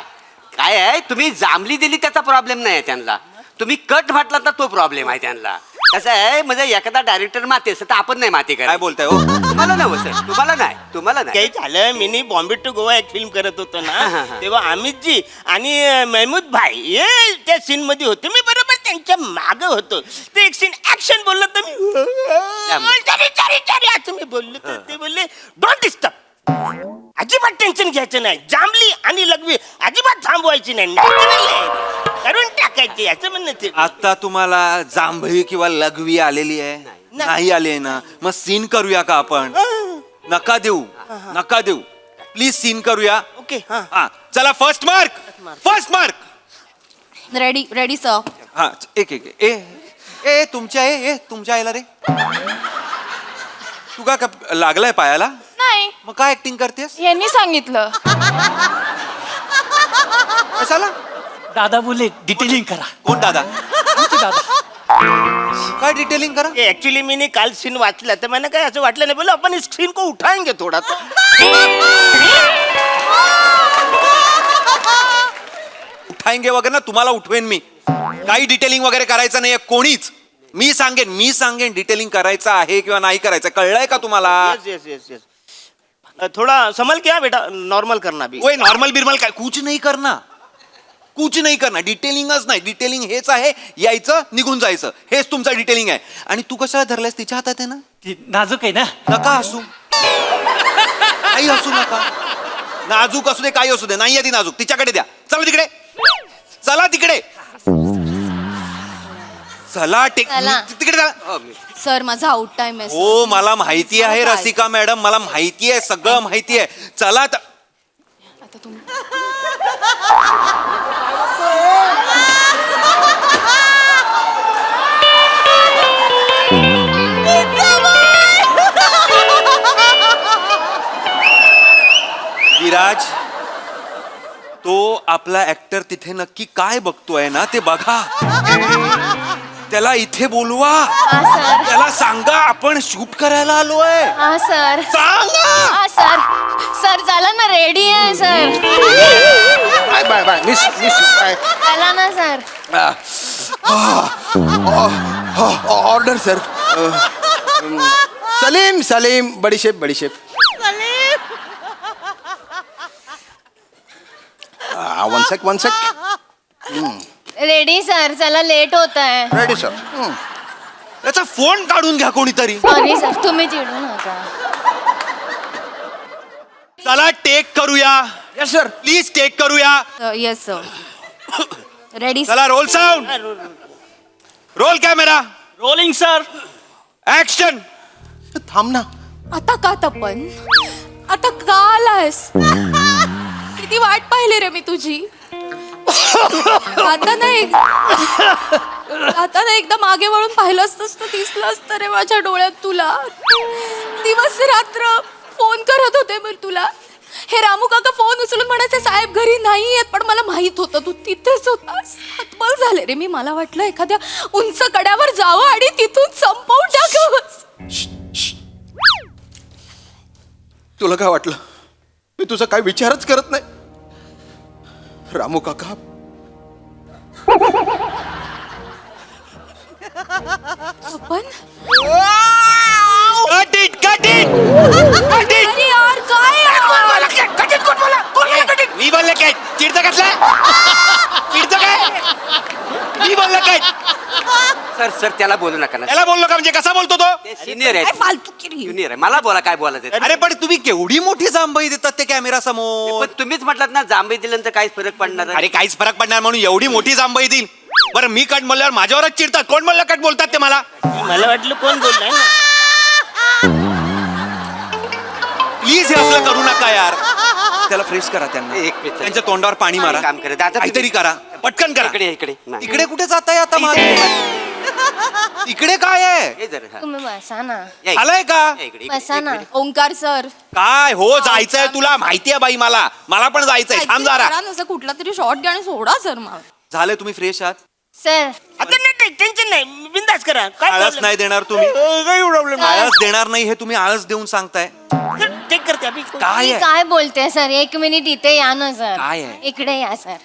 काय आहे तुम्ही जांभली दिली त्याचा प्रॉब्लेम नाही आहे त्यांना तुम्ही कट म्हटलात ना तो प्रॉब्लेम आहे त्यांना कसं आहे म्हणजे एखादा डायरेक्टर माते असं तर आपण नाही माती काय काय बोलताय हो तुम्हाला नाही सर तुम्हाला नाही काही झालं मी बॉम्बे टू गोवा एक फिल्म करत होतो ना तेव्हा अमितजी आणि महमूद भाई हे त्या सीन मध्ये होते मी बरोबर त्यांच्या माग होतो ते एक सीन ऍक्शन बोललो तर मी चारी असं मी बोललो तर ते बोलले डोंट डिस्टर्ब अजिबात टेन्शन घ्यायचं नाही जांभली आणि लघवी अजिबात थांबवायची नाही natural आहे. करून टाकायची असं म्हणणं ते. आता तुम्हाला जांभळी किंवा लघवी आलेली आहे नाही आली आहे ना मग सीन करूया का आपण नका देऊ प्लीज सीन करूया ओके हा हा चला फर्स्ट मार्क रेडी सर हा एक ए तुमच्या आईला रे तू का लागलाय पायाला नाही मग काय ऍक्टिंग करतेस यांनी सांगितलं कशाला दादा बोले डिटेलिंग करा कोण दादा दादा काय डिटेलिंग करा ऍक्च्युली मी काल सीन वाचला तर मला काय असं वाटलं नाही बोला आपण इस सीन को उठाएंगे थोड़ा तो उठाएंगे वगैरे ना तुम्हाला उठवेन मी काही डिटेलिंग वगैरे करायचं नाहीये कोणीच मी सांगेन डिटेलिंग करायचं आहे किंवा नाही करायचं कळलंय का तुम्हाला यस थोड़ा संभल के बेटा नॉर्मल करना भी ओए नॉर्मल बिरमल काय कुछ नाही करना डिटेलिंगच नाही डिटेलिंग हेच आहे यायचं निघून जायचं हेच तुमचं डिटेलिंग आहे आणि तू कशाला धरलायस तिच्या हातात आहे ना नाजूक आहे ना नका हसू काही हसू नका नाजूक असू दे काही असू दे नाही ती नाजूक तिच्याकडे द्या चला तिकडे चला चला. तिकडे चला. सर माझा आउट टाइम आहे हो मला माहिती आहे रसिका मॅडम, मला माहिती आहे, सगळं माहिती आहे. चला आता तुम्ही विराज, तो आपला ऍक्टर तिथे नक्की काय बघतोय ना ते बघा. त्याला इथे बोलवा, हा सर त्याला सांगा आपण शूट करायला आलोय. हा सर सांगा. हा सर सर झालं ना रेडी आहे sir bye bye bye miss miss bye चला ना sir order sir. Salim Salim बडीशेप बडीशेप. One sec. रेडी सर चला लेट होत आहे रेडी सर. त्याचा फोन काढून घ्या कोणीतरी. सॉरी सर तुम्ही चिडू नका चला टेक करूया. Yes sir. प्लीज टेक करूया. येस सर रेडी चला roll sound, roll camera, rolling sir. Action. थांब ना. आता का तपन, आता का आलायस? किती वाट पाहिली रे मी तुझी. आता ना एकदा मागे वळून पाहिलं असतंस तर दिसलं असतं रे माझ्या डोळ्यात तुला. दिवस रात्र फोन करत होते मी तुला. हे रामू काका फोन उचलून म्हणायचे साहेब घरी नाही आहेत, पण मला माहित होतं तू तिथेच होतास. हतबल झाले रे मी. मला वाटलं एखाद्या उंच कड्यावर जावं आणि तिथून संपवून टाकावं. तुला काय वाटलं मी तुझा काय विचारच करत नाही. रामू काका आपण cut it, cut it, cut it. अरे यार काय यार? मी बोलले काय चिडतं कसला, चिडतं काय मी बोललं काय. सर सर त्याला बोलू नका ना. याला बोललो का म्हणजे कसा बोलतो तो. ते सिनियर काय आहे, फालतूगिरी. ज्युनियर आहे. मला बोला काय बोलायचं. अरे पण तुम्ही केवढी मोठी जांभई देतात ते कॅमेरा समोर. पण तुम्हीच म्हटलात ना जांभई दिल्यानंतर काहीच फरक पडणार नाही. अरे काहीच फरक पडणार म्हणून एवढी मोठी जांभई देईल. बरं मी कट बोलल्यावर माझ्यावरच चिडतात. कोण बोललं कट बोलतात ते मला. मला वाटलं कोण बोललाय ना. प्लीज हे असलं करू नका यार. त्याला फ्रेश करा त्यांना. एक मिनिट. त्यांच्या तोंडावर पाणी मारा. काम करा. दादा, काहीतरी करा, पटकन करा. इकडे इकडे नाही. इकडे कुठे जाताय आता मागे. इकडे काय आहे. हे जरा, हा. तुम्ही बसा ना या इकडे. आलाय का या इकडे. बसा ना ओंकार सर काय. हो जायचंय तुला माहितीये बाई, मला पण जायचंय. थांब जरा. असं कुठला तरी शॉर्ट घ्या आणि सोडा सर मला. झाले तुम्ही फ्रेश आहात. सर आता नाही टेन्शन नाही बिंदास करा. काय आळस problem? नाही देणार तुम्ही. काही प्रॉब्लेम आळस देणार नाही हे तुम्ही आळस देऊन सांगताय. टेक करते आम्ही. काय मी आहे काय बोलते सर एक मिनिट इथे या ना सर. काय आहे? इकडे या सर.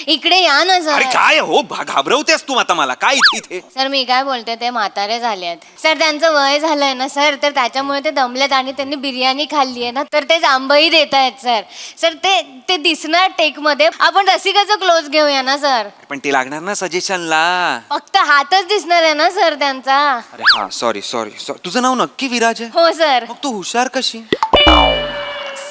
इकडे या ना अरे सर. काय हो घाबरवतेस तू आता मला. काय इथे सर मी काय बोलते ते म्हातारे झाले आहेत सर. त्यांचं वय झालंय ना सर, तर त्याच्यामुळे ते दमलेत आणि त्यांनी बिर्याणी खाल्ली आहे ना, तर ते जांभई देत आहेत सर. सर ते दिसणार टेक मध्ये. आपण रसिकाचं क्लोज घेऊया ना सर. पण ते लागणार ना सजेशनला. फक्त हातच दिसणार आहे ना सर त्यांचा. अरे हा सॉरी. तुझं नाव नक्की विराज आहे. हो सर. मग तू हुशार कशी.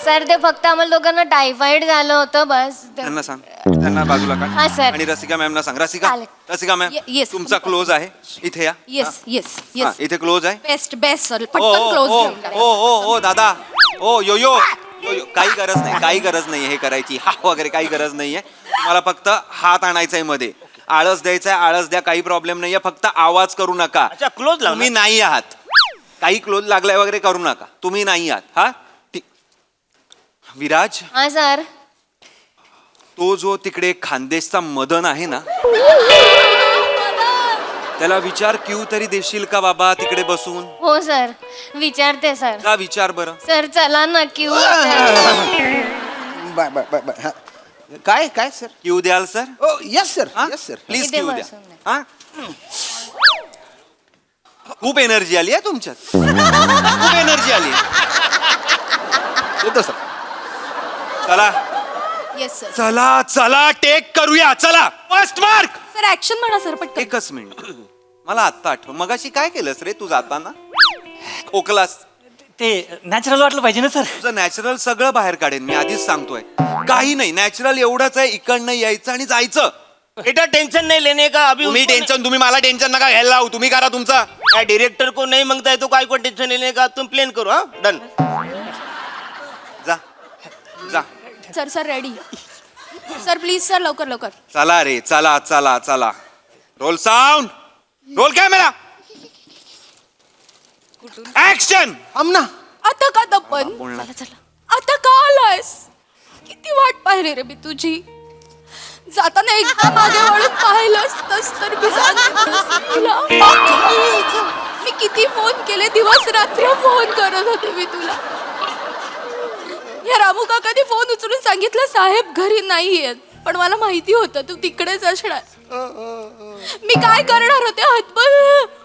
सर ते फक्त आम्हाला दोघांना टायफॉइड झालं होतं बस. त्यांना सांग, त्यांना बाजूला काढ. हा, सर. आणि रसिका मॅमना सांग. रसिका चालेल. Ma'am Yes. तुमचा क्लोज आहे इथे या. येस येस हा, येस इथे क्लोज आहे. बेस्ट बेस्ट सर ओ पटकन क्लोज ओ घेऊन टाका. ओ दादा. ओ यो यो काही गरज नाही हे करायची. हा वगैरे काही गरज नाहीये. तुम्हाला फक्त हात आणायचाय मध्ये. आळस द्यायचाय, आळस द्या, काही प्रॉब्लेम नाहीये. फक्त आवाज करू नका. अच्छा क्लोज लावला. तुम्ही नाही आहात. काही क्लोज लागलाय वगैरे करू नका. तुम्ही नाही आहात. हा विराज, हा सर. तो जो तिकडे खानदेशचा मदन आहे ना, त्याला विचार क्यू तरी देशील का बाबा तिकडे बसून. हो सर विचारते सर. का विचार बरं. सर चला ना queue. Bye bye bye bye. हा. काय काय सर. क्यू द्याल sir. Oh yes sir yes sir. Please इथे क्यू द्या. बसून द्या. हा खूप एनर्जी आली आहे तुमच्यात. खूप एनर्जी आली. येतो सर. चला येस सर. चला टेक करूया. चला फर्स्ट मार्क. सर ऍक्शन म्हणा सर पटकन. एकच मिनिट. मला आत्ता आठव मगाशी काय केलंस रे तू जाताना. खोकलास. ते नॅचरल वाटलं पाहिजे ना सर. तुझं नॅचरल सगळं बाहेर काढेन मी आधीच सांगतोय. काही नाही, नॅचरल एवढंच आहे. इकडनं यायचं आणि जायचं. बेटा टेंशन नहीं लेने का अभी तुम्ही उसको टेन्शन तुम्ही मला टेन्शन नका घ्यायला लावू तुम्ही करा तुमचं नहीं- डायरेक्टर को नहीं मांगता है तो काय को टेंशन लेने का तुम प्लेन करो हाँ डन जा जा sir sir ready sir please sir लवकर लवकर चला रे चला चला चला roll sound roll camera action थांब ना. आता का दप्पन आता का आलायस किती वाट पाहिली रे मी तुझी जाताना एकदा मागे वळून पाहिलं असतंस तर मी सांगितलं असतं तुला. मी किती फोन केले दिवस रात्र फोन करत होते मी तुला या रामू काकाने फोन उचलून सांगितलं साहेब घरी नाहीयेत पण मला माहिती होतं तू तिकडेच असणार मी काय करणार होते हातबल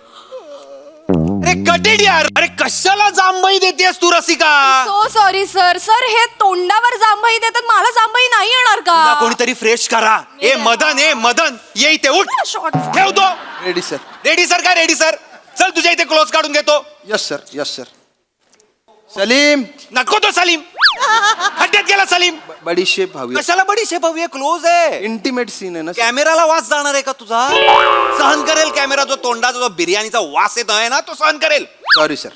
अरे कटेड यार अरे कशाला जांभई देतेस तू Rasika so sorry sir sir हे तोंडावर जांभई देतात मला जांभई नाही येणार तुला का कोणीतरी फ्रेश करा ए मदन ये इथे उठ शॉर्ट ठेव तो रेडी सर. रेडी सर काय रेडी सर चल तुझ्या इथे क्लोज काढून घेतो yes sir yes sir. Salim नको तो सलीम खड्ड्यात गेला सलीम बडीशेप हवी. कशाला बडीशेप हवी आहे क्लोज आहे इंटिमेट सीन आहे ना sir. कॅमेराला वास जाणार आहे का तुझा सहन करेल कॅमेरा जो तोंडाचा जो बिर्याणीचा वास येतो आहे ना तो सहन करेल सॉरी सर.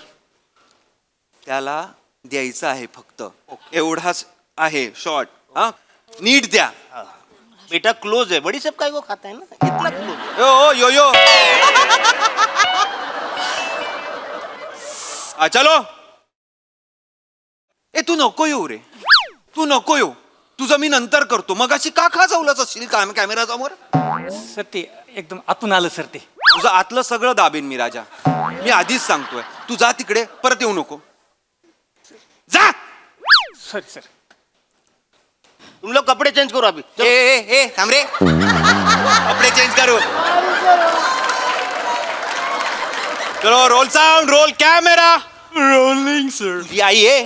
त्याला द्यायचं आहे फक्त एवढाच आहे शॉर्ट हा नीट द्या बेटा क्लोज है बड़ी सब काय को खाता है ना इतना क्लोज यो यो यो चलो ए तू नको येऊ रे तू नको येऊ तुझं मी नंतर करतो मग अशी का खाजवलंच असशील कॅमेरा समोर सर ते एकदम आतून आलं सर ते तुझं आतलं सगळं दाबेन मी राजा मी आधीच सांगतोय तू जा तिकडे परत येऊ नको जा सॉरी सर तुम लोग कपड़े चेंज करो अभी ए ए ए थांब रे कपडे चेंज करू चलो roll sound roll camera rolling sir I आहे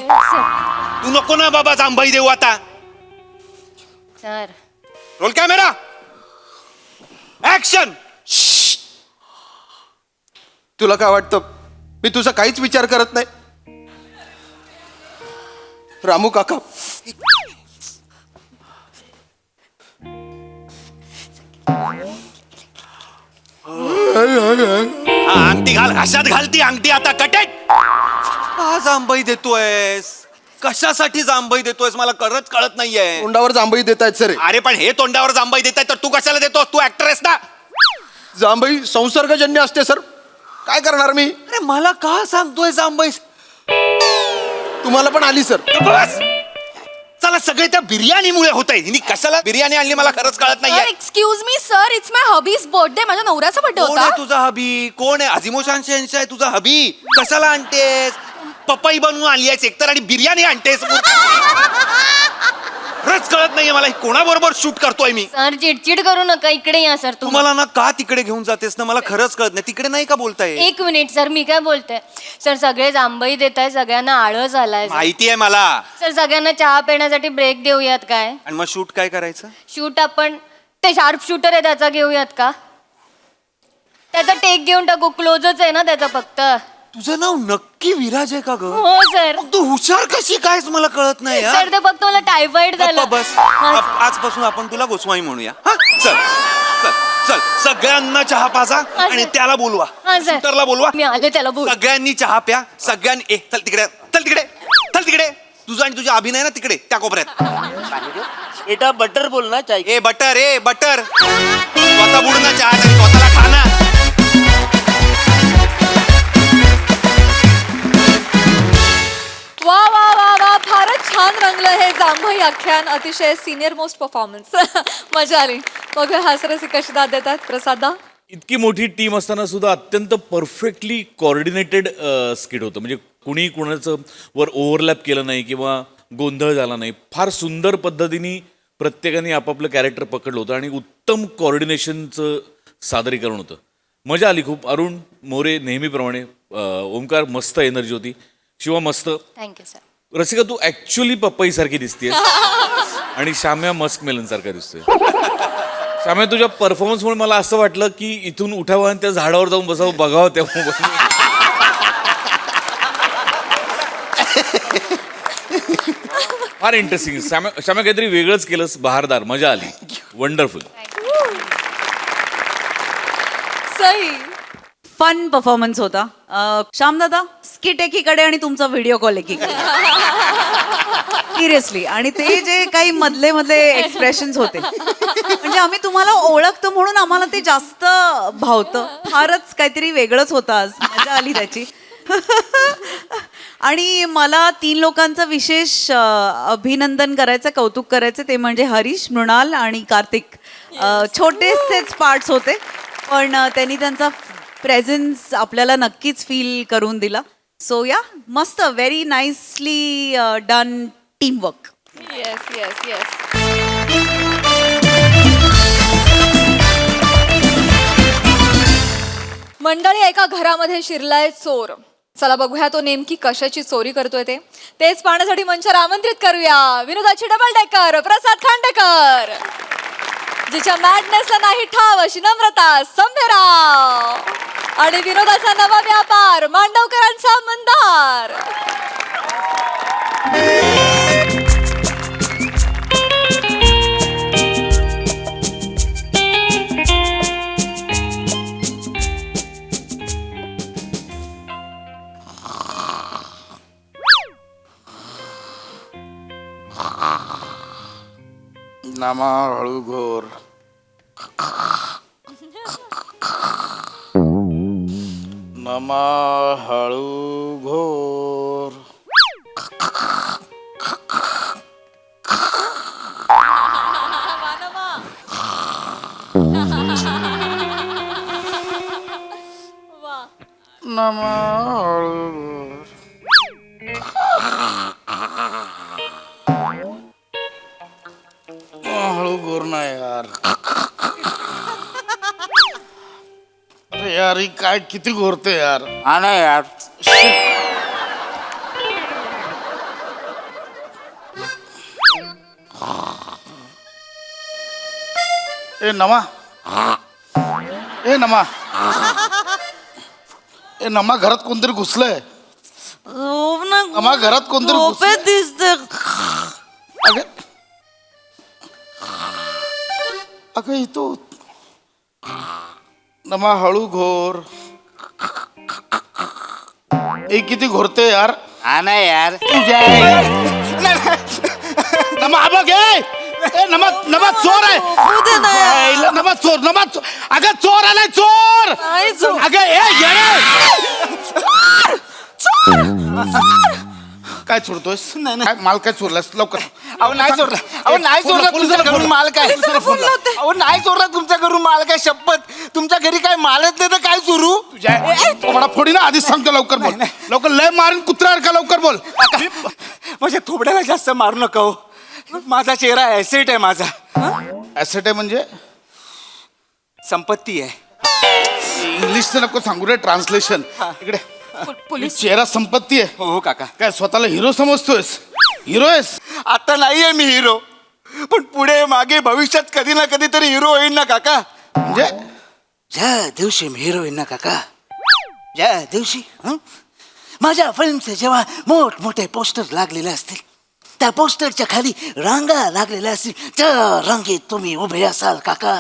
तू नको ना बाबा जांभई देऊ आता सर रोल कॅमेरा ऍक्शन तुला काय वाटतं मी तुझा काहीच विचार करत नाही रामू काका अंगठी घाल घशात घाल ती अंगठी आता कटेट का जांभई देतोयस कशासाठी जांभई देतोयस मला कळत नाहीये तोंडावर जांभई देत आहेत सर. अरे पण हे तोंडावर जांभई देताय तर तू कशाला देतोस तू ऍक्टर आहेस ना जांभई संसर्गजन्य असते सर. काय करणार मी. अरे मला का सांगतोय जांभई तुम्हाला पण आली सर. बस चला सगळे त्या बिर्याणीमुळे होत आहे हिनी कशाला बिर्याणी आणली मला खरंच कळत नाहीये excuse me sir it's my hubby's birthday माझ्या नवऱ्याचा बर्थडे कोण होता आहे तुझा हबी कोण आहे अजिमोशान शेंशा आहे तुझा हबी कशाला आणतेस पपई बनवून आली आहेस एकतर आणि बिर्याणी आणतेस खरंच कळत नाहीये मला कोणाबरोबर शूट करतोय मी सर चिडचिड करू नका इकडे या सर तुम्ही तुम्हाला ना का तिकडे घेऊन जातेस ना मला खरंच कळत नाही तिकडे नाही का बोलताय एक मिनिट सर मी काय बोलते सर सगळे जांभई देत आहे सगळ्यांना आळस आलाय माहिती आहे मला सर सगळ्यांना चहा पिण्यासाठी ब्रेक देऊयात काय आणि मग शूट काय करायचं शूट आपण ते शार्प शूटर आहे त्याचा घेऊयात का त्याचा टेक घेऊन टाकू क्लोजच आहे ना त्याचा फक्त तुझं नाव नक्की विराज आहे का ग हो सर तू हुशार कशी कायच मला कळत नाही हा? सर ते फक्त मला टायफॉइड झाला गप्पा बस हा, आजपासून आपण तुला गोस्वामी म्हणूया हा चल चल चल सगळ्यांना चहा पाजा हा, आणि सर. त्याला बोलवा हा, सर. शूटरला बोलवा मी आले त्याला बोल सगळ्यांनी चहा प्या सगळ्यांनी ए चल तिकडे चल तिकडे चल तिकडे तुझा आणि तुझा अभिनय ना तिकडे त्या कोपऱ्यात बेटा बटर बोलना चाहिए ए बटर स्वतः बुडना चहा आणि स्वतःला खाना वा वा वा वा फारच छान रंगलं हे जांभई आख्यान अतिशय सिनियर मोस्ट परफॉर्मन्स मजा आली बघूया हासरसी कशी दाद देतात प्रसादा इतकी मोठी टीम असताना सुद्धा अत्यंत परफेक्टली कोऑर्डिनेटेड स्किट होतं म्हणजे कुणी कुणाचं वर ओव्हरलॅप केलं नाही किंवा गोंधळ झाला नाही फार सुंदर पद्धतीने प्रत्येकाने आपापलं कॅरेक्टर पकडलं होतं आणि उत्तम कोऑर्डिनेशनचं सादरीकरण होतं मजा आली खूप अरुण मोरे नेहमीप्रमाणे ओंकार मस्त एनर्जी होती शिवा मस्त थँक्यू सर रसिका तू ऍक्च्युअली पपईसारखी दिसतेस आणि श्याम्या मस्क मेलन सारखा दिसतोय श्याम्या तुझ्या परफॉर्मन्समुळे मला असं वाटलं की इथून उठावं आणि त्या झाडावर जाऊन बसावं बघावं त्या फार इंटरेस्टिंग श्याम्या काहीतरी वेगळंच केलंस बहारदार मजा आली वंडरफुल तुमचंही. फन परफॉर्मन्स होता. श्यामदादा, स्किट एकीकडे आणि तुमचा व्हिडिओ कॉल एकीकडे. सिरियसली. आणि ते जे काही मधले मधले एक्सप्रेशन्स होते, म्हणजे आम्ही तुम्हाला ओळखतो म्हणून आम्हाला ते जास्त भावतं. फारच काहीतरी वेगळंच होतं आज. मजा आली त्याची. आणि मला 3 लोकांचं विशेष अभिनंदन करायचं, कौतुक करायचं, ते म्हणजे हरीश, मृणाल आणि कार्तिक. छोटेसेच पार्ट्स होते, पण त्यांनी त्यांचा प्रेझेन्स आपल्याला नक्कीच फील करून दिला. सो या, मस्त, very nicely done teamwork. Yes yes yes. मंडळी, एका घरामध्ये शिरलाय चोर. चला बघूया तो नेमकी कशाची चोरी करतोय ते. तेच पाहण्यासाठी मंचावर आमंत्रित करूया विनोदाची डबल डेकर प्रसाद खांडेकर, जिच्या मॅडनेसला नाही ठाव अशी नम्रता संभेराव, आणि विनोदाचा नवा व्यापार मांडवकरांचा मंदार. नामा हळू घोर. नमा हळू घोर. नमा हळू घोर. हळू घोर ना यार. अरे यार, ही काय किती घोरते यार. हा ना यार. ए नमा, ए नमा, ए नमा, घरात कोणतरी घुसलंय. नमा, घरात कोणतरी घुसलंय. दिसते. अगं अगं इथं नमा हळू घोर. ए किती घोरते यार. हा ना यार. नमा आबा घे. ए नमा, नमा चोर आहे. नमा चोर, नमा चोर. अगं चोर आलाय, चोर. अगं ए काय चोरतोयस? काय माल काय चोरलास? लवकर. अहो नाही चोरला, अहो नाही चोरला तुमच्या घरून माल काय, अहो नाही चोरला तुमच्या घरून माल काय, शपथ तुमच्या घरी काय मालच नाही तर काय चोरू. थोडा फोडी ना, आधीच सांगतो. लवकर बोल, लवकर. लय मारून कुत्रा का, लवकर बोल. म्हणजे थोबड्याला जास्त मारू नका हो. माझा चेहरा ऍसेट आहे. माझा ऍसेट आहे म्हणजे संपत्ती आहे. इंग्लिशचं नको सांगू रे, ट्रान्सलेशन इकडे. चेहरा संपत्ती आहे. हो काका. काय स्वतःला हिरो समजतोयस? हिरो आहेस? आता नाहीये मी हिरो, पण पुढे मागे भविष्यात कधी ना कधी तरी हिरो होईन ना काका. म्हणजे ज्या दिवशी मी हिरो होईन ना काका, ज्या दिवशी माझ्या फिल्मचे जेव्हा मोठमोठे पोस्टर लागलेले असतील, त्या पोस्टरच्या खाली रांगा लागलेल्या असतील, त्या रांगेत तुम्ही उभे असाल काका,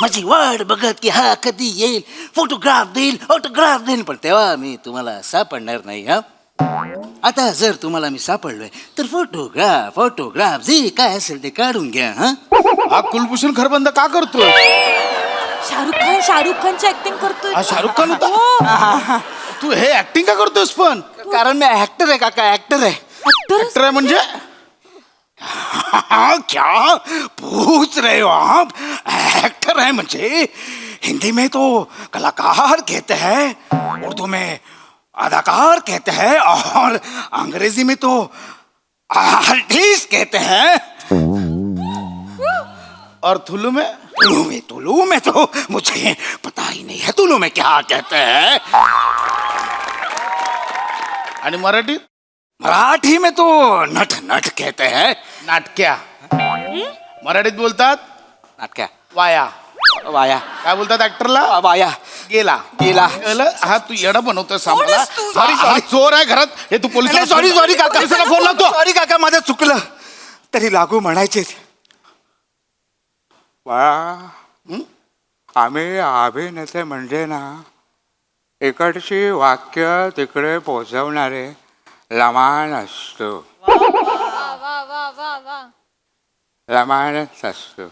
माझी वाट बघत की हा कधी येईल, फोटोग्राफ देईल, ऑटोग्राफ देईल, पण तेव्हा मी तुम्हाला सापडणार नाही. हा आता जर तुम्हाला मी सापडलोय तर फोटोग्राफ जे काय असेल ते काढून घ्या. हा कुलभूषण खरबंद का करतोय? शाहरुख खानची ऍक्टिंग करतोय. हा शाहरुख खान होता. तू हे ऍक्टिंग का करतोयस? पण कारण मी ऍक्टर आहे काका, ऍक्टर आहे. ऍक्टर आहे म्हणजे क्या पूछ रहे हो आप? एक्टर है मुझे हिंदी में तो कलाकार कहते हैं, उर्दू में अदाकार कहते हैं, और अंग्रेजी में तो आर्टिस्ट कहते हैं, और तुलू में तो मुझे पता ही नहीं है तुलू में क्या कहते हैं. आणि मराठी? मराठी में तो नट कहते हैं. नाटक्या. मराठीत बोलतात नाटक्या. वाया. काय बोलतात ऍक्टरला? वाया. गेला. हा तू येडा बनवतोय सामला. सॉरी, चोर आहे घरात. हे तू पोलिसाला सॉरी काका, फोन लावतो. सॉरी काका, माझं चुकलं. तरी लागू म्हणायचे. आम्ही अभिनेते म्हणजे ना इकडची वाक्य तिकडे पोचवणारे लमाण असतो. लमाणच असतो.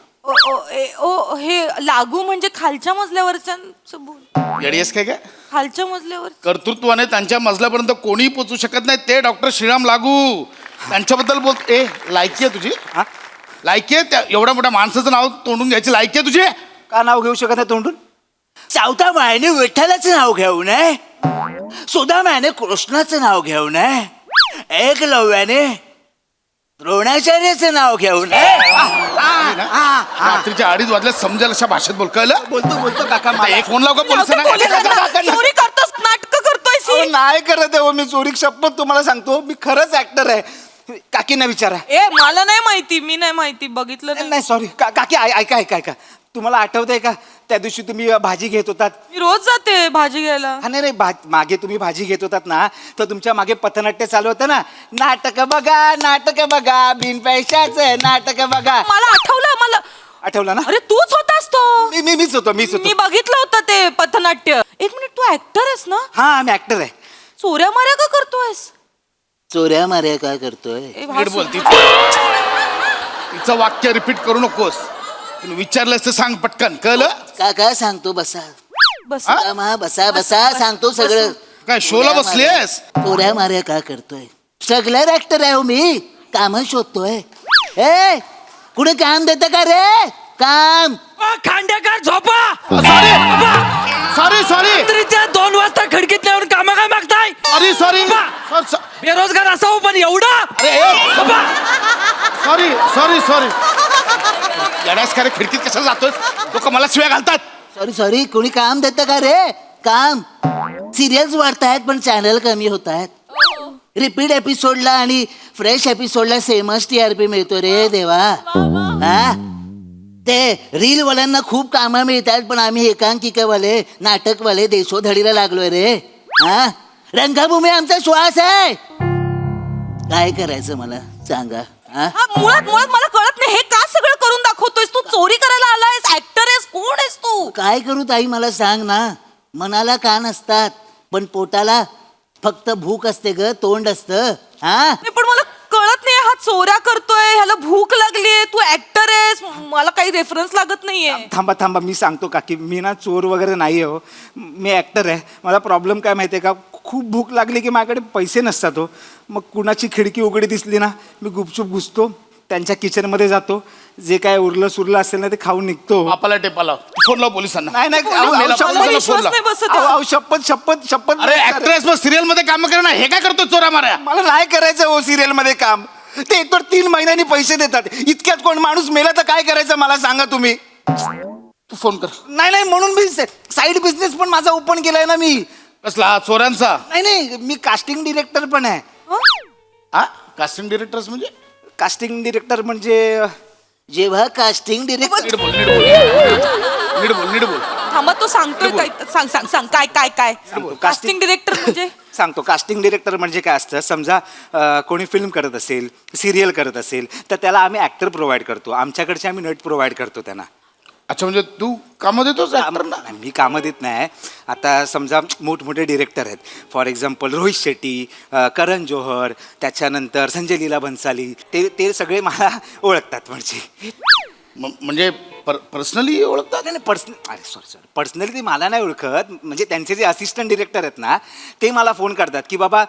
हे लागू म्हणजे खालच्या मजल्यावरच्या बोल येडीस काय काय खालच्या मजल्यावर कर्तृत्वाने त्यांच्या मजल्यापर्यंत कोणीही पोचू शकत नाही ते डॉक्टर श्रीराम लागू. त्यांच्याबद्दल बोल. लायकी आहे तुझी? हा, लायकी आहे त्या एवढ्या मोठ्या माणसाचं नाव तोंडून घ्यायची लायकी आहे तुझी? का नाव घेऊ शकत नाही तोंडून? सावताबाईने विठ्ठलाचं नाव घेऊ नये, सुदामाने कृष्णाचं नाव घेऊ नये, एकलव्याने द्रोणाचार्याचं नाव घेऊ नये. रात्रीच्या 2:30 वाजल्या समजेल अशा भाषेत बोल. कळलं? बोलतो काका मला. फोन लाव का पोलिसांना? चोरी करतोस, नाटक करतोय. अहो, नाही करत आहे हो मी चोरी. शपथ तुम्हाला सांगतो मी खरंच ऍक्टर आहे. काकींना विचारा. मला नाही माहिती, मी नाही माहिती, बघितलं नाही. नाही सॉरी काकी ऐका ऐका ऐका. तुम्हाला आठवतंय का त्या दिवशी तुम्ही भाजी घेत होतात? मी रोज जाते भाजी घ्यायला. हा नाही मागे तुम्ही भाजी घेत होतात ना, तर तुमच्या मागे पथनाट्य चालू होतं ना, नाटक बघा बिन पैशाचं नाटक बघा. मला आठवलं. आठवलं ना? अरे तूच होतास तो. मीच होतो. मी बघितलं होतं ते पथनाट्य. एक मिनिट, तू ऍक्टर आहेस ना? हा मी ऍक्टर आहे. चोऱ्या माऱ्या का करतोयस? चोऱ्या माऱ्या का करतोय? नीट बोल. तिचं वाक्य रिपीट करू नकोस. तुम्ही विचारलंस तर सांग पटकन. कळलं? काका सांगतो बसा. बस बसा सांगतो सगळं. काय शोला बसलीस? चोऱ्या माऱ्या का करतोय? स्ट्रगलर ऍक्टर आहे हो मी. काम शोधतोय. कुठे काम देतं का रे? काम खांडेकर झोपा. सॉरी 2 वाजता खिडकीत येऊन काम काय मागताय? सॉरी बेरोजगार असावं पण एवढा सॉरी येण्यास खरे खिडकीत कशाला जातोय? लोक मला शिव्या घालतात. सॉरी कोणी काम देतं का रे? काम सिरियल्स वाढतायत पण चॅनल कमी होत आहेत. रिपीट एपिसोडला आणि फ्रेश एपिसोडला सेमच TRP मिळतो रे देवा. हा ते रील वाल्यांना खूप कामं मिळतात पण आम्ही एकांकिकावाले नाटकवाले देशोधडीला लागलोय रे. हा रंगभूमी आमचा श्वास आहे. काय करायचं मला सांगा? मुळात मला कळत नाही, हे का सगळं करून दाखवतोयस तू? चोरी करायला आलायस? ऍक्टर आहेस? कोण आहेस तू? काय करू ताई मला सांग ना. मनाला कान असतात पण पोटाला फक्त भूक असते ग, तोंड असतं. हा पण मला कळत नाही, हा चोऱ्या करतोय, ह्याला भूक लागलीये, तू ऍक्टर आहेस, मला काही रेफरन्स लागत नाहीये. थांबा मी सांगतो काकी. मी ना चोर वगैरे नाही हो. मी ऍक्टर आहे. मला प्रॉब्लेम काय माहितीये का, खूप भूक लागली की माझ्याकडे पैसे नसतात हो. मग कुणाची खिडकी उघडी दिसली ना, मी गुपचूप घुसतो, त्यांच्या किचनमध्ये जातो, जे काय उरलं सुरलं असेल ना ते खाऊन निघतो. बापाला टेपाला फोन लाव पोलिसांना. नाही शपथ. अरे ऍक्ट्रेस मग सिरियल मध्ये काम करणं हे काय करतो चोऱ्या माऱ्या? मला नाही करायचं हो सिरियल मध्ये काम. ते एकतर 3 महिन्यांनी पैसे देतात. इतक्यात कोण माणूस मेला तर काय करायचं मला सांगा तुम्ही. तू फोन कर. नाही म्हणून मी साईड बिझनेस पण माझा ओपन केलाय ना मी. कसला? चोऱ्यांचा? नाही मी कास्टिंग डिरेक्टर पण आहे. हा कास्टिंग डिरेक्टर्स म्हणजे? कास्टिंग डिरेक्टर म्हणजे जेव्हा कास्टिंग डिरेक्टर. नीट बोल. थांबा, तो सांगतोय काय? सांग काय कास्टिंग डिरेक्टर म्हणजे? सांगतो. कास्टिंग डिरेक्टर म्हणजे काय असतं, समजा कोणी फिल्म करत असेल, सिरियल करत असेल तर त्याला आम्ही ऍक्टर प्रोव्हाइड करतो. आमच्याकडचे आम्ही नट प्रोव्हाइड करतो त्यांना. अच्छा म्हणजे तू कामं देतोस? मी कामं देत नाही. आता समजा मोठमोठे डिरेक्टर आहेत, फॉर एक्झाम्पल रोहित शेट्टी, करण जोहर, त्याच्यानंतर संजय लीला भन्साली, ते सगळे मला ओळखतात. म्हणजे पर्सनली ओळखतात? नाही पर्सनली ते मला नाही ओळखत. म्हणजे त्यांचे जे असिस्टंट डिरेक्टर आहेत ना ते मला फोन करतात की बाबा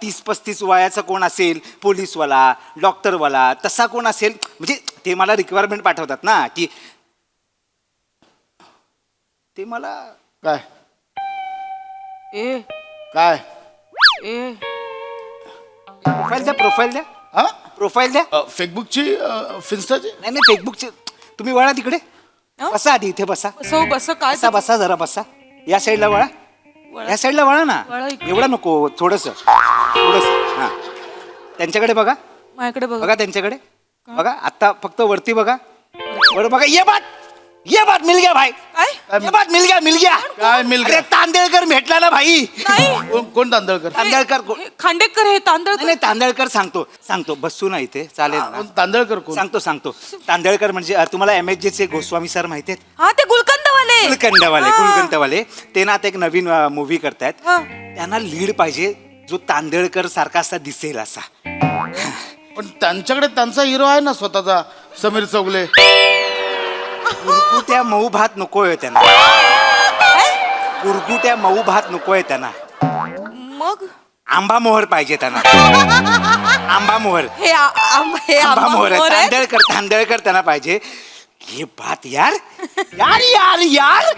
30-35 वयाचा कोण असेल, पोलीसवाला, डॉक्टरवाला, तसा कोण असेल, म्हणजे ते मला रिक्वायरमेंट पाठवतात ना की ते मला काय प्रोफाईल द्या. फेसबुकची फिन्स्टाची? नाही फेसबुकची. तुम्ही वळा तिकडे. बसा आधी इथे बसा. काय बसा जरा बसा. या साईडला वळा. या साईडला वळा ना. एवढा नको, थोडस. हा त्यांच्याकडे बघा. माझ्याकडे बघा त्यांच्याकडे बघा. आता फक्त वरती बघा. वर बघा. ये बात मिल गया भाई. ये बात मिल गया. काय मिल गया? अरे तांदळकर भेटला ना भाई. कोण तांदळकर? खांडेकर हे तांदळकर. नाही तांदळकर. सांगतो बसू ना इथे चालेल ना? तांदळकर कोण? सांगतो तांदळकर म्हणजे तुम्हाला MHJ चे गोस्वामी सर माहिती आहेत? हा ते गुलकंदवाले. गुलकंदवाले ते ना आता एक नवीन मूवी करतायत. त्यांना लीड पाहिजे जो तांदळकर सारखा असा दिसेल असा. पण त्यांच्याकडे त्यांचा हिरो आहे ना स्वतःचा, समीर चौगले. गुरगुट्या मऊ भात नकोय त्यांना. गुरगुट्या मऊ भात नकोय त्यांना. मग आंबा मोहर पाहिजे त्यांना. आंबा मोहर. हे आंबा मोहर आहे. तांदळकर त्यांना पाहिजे. हे भात यार यार यार यार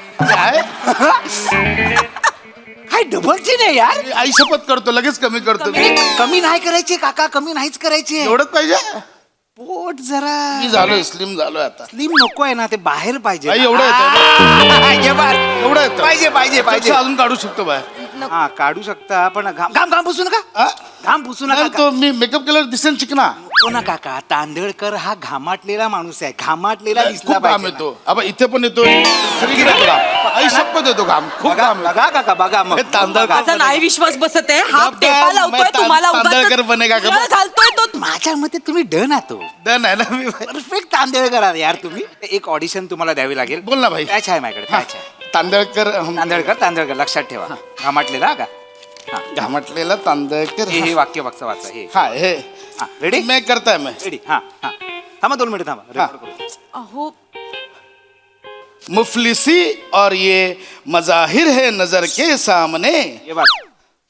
काय डबलची नाही यार. आई शपथ करतो, लगेच कमी करतो. कमी नाही करायचे काका, कमी नाहीच करायचे. एवढंच पाहिजे. पोट जरा मी झालोय स्लिम झालोय आता. स्लिम नको आहे ना, ते बाहेर पाहिजे. आई, एवढं येतं. एवढं येतं. पाहिजे पाहिजे पाहिजे. अजून काढू शकतो बाहेर. हा काढू शकता पण घाम पुसू नका. घाम पुसू नका. तो मी मेकअप केल्यावर दिसेल चिकना. नको ना काका, तांदळकर हा घामाटलेला माणूस आहे. घामाटलेला दिसला खूप घाम येतो. आपण इथे पण येतो. आई शपथ येतो घाम. खूप घाम येतो. बघा काका बघा मग. माझा नाही विश्वास बसत आहे. हा टेपा लावतोय तुम्हाला तांदळकर बनेगा का? घालतोय तो. माझ्या मते तुम्ही डन आहात. डन आहे ना मी. परफेक्ट तांदळकर आहात यार तुम्ही. एक ऑडिशन तुम्हाला द्यावी लागेल. बोल ना भाई. काय आहे माझ्याकडे काय आहे? तांदळकर लक्षात ठेवा. घामाटलेला का? घामटलेला तांदळकर. हे वाक्य वाचा हे. हा हे रेडी मैं करताय मैं. रेडी. हा हा थांबा 2 मिनिट थांबा. रेकॉर्ड करू. अहो मुफलिसी और ये मजाहिर है नजर के सामने. ये बात.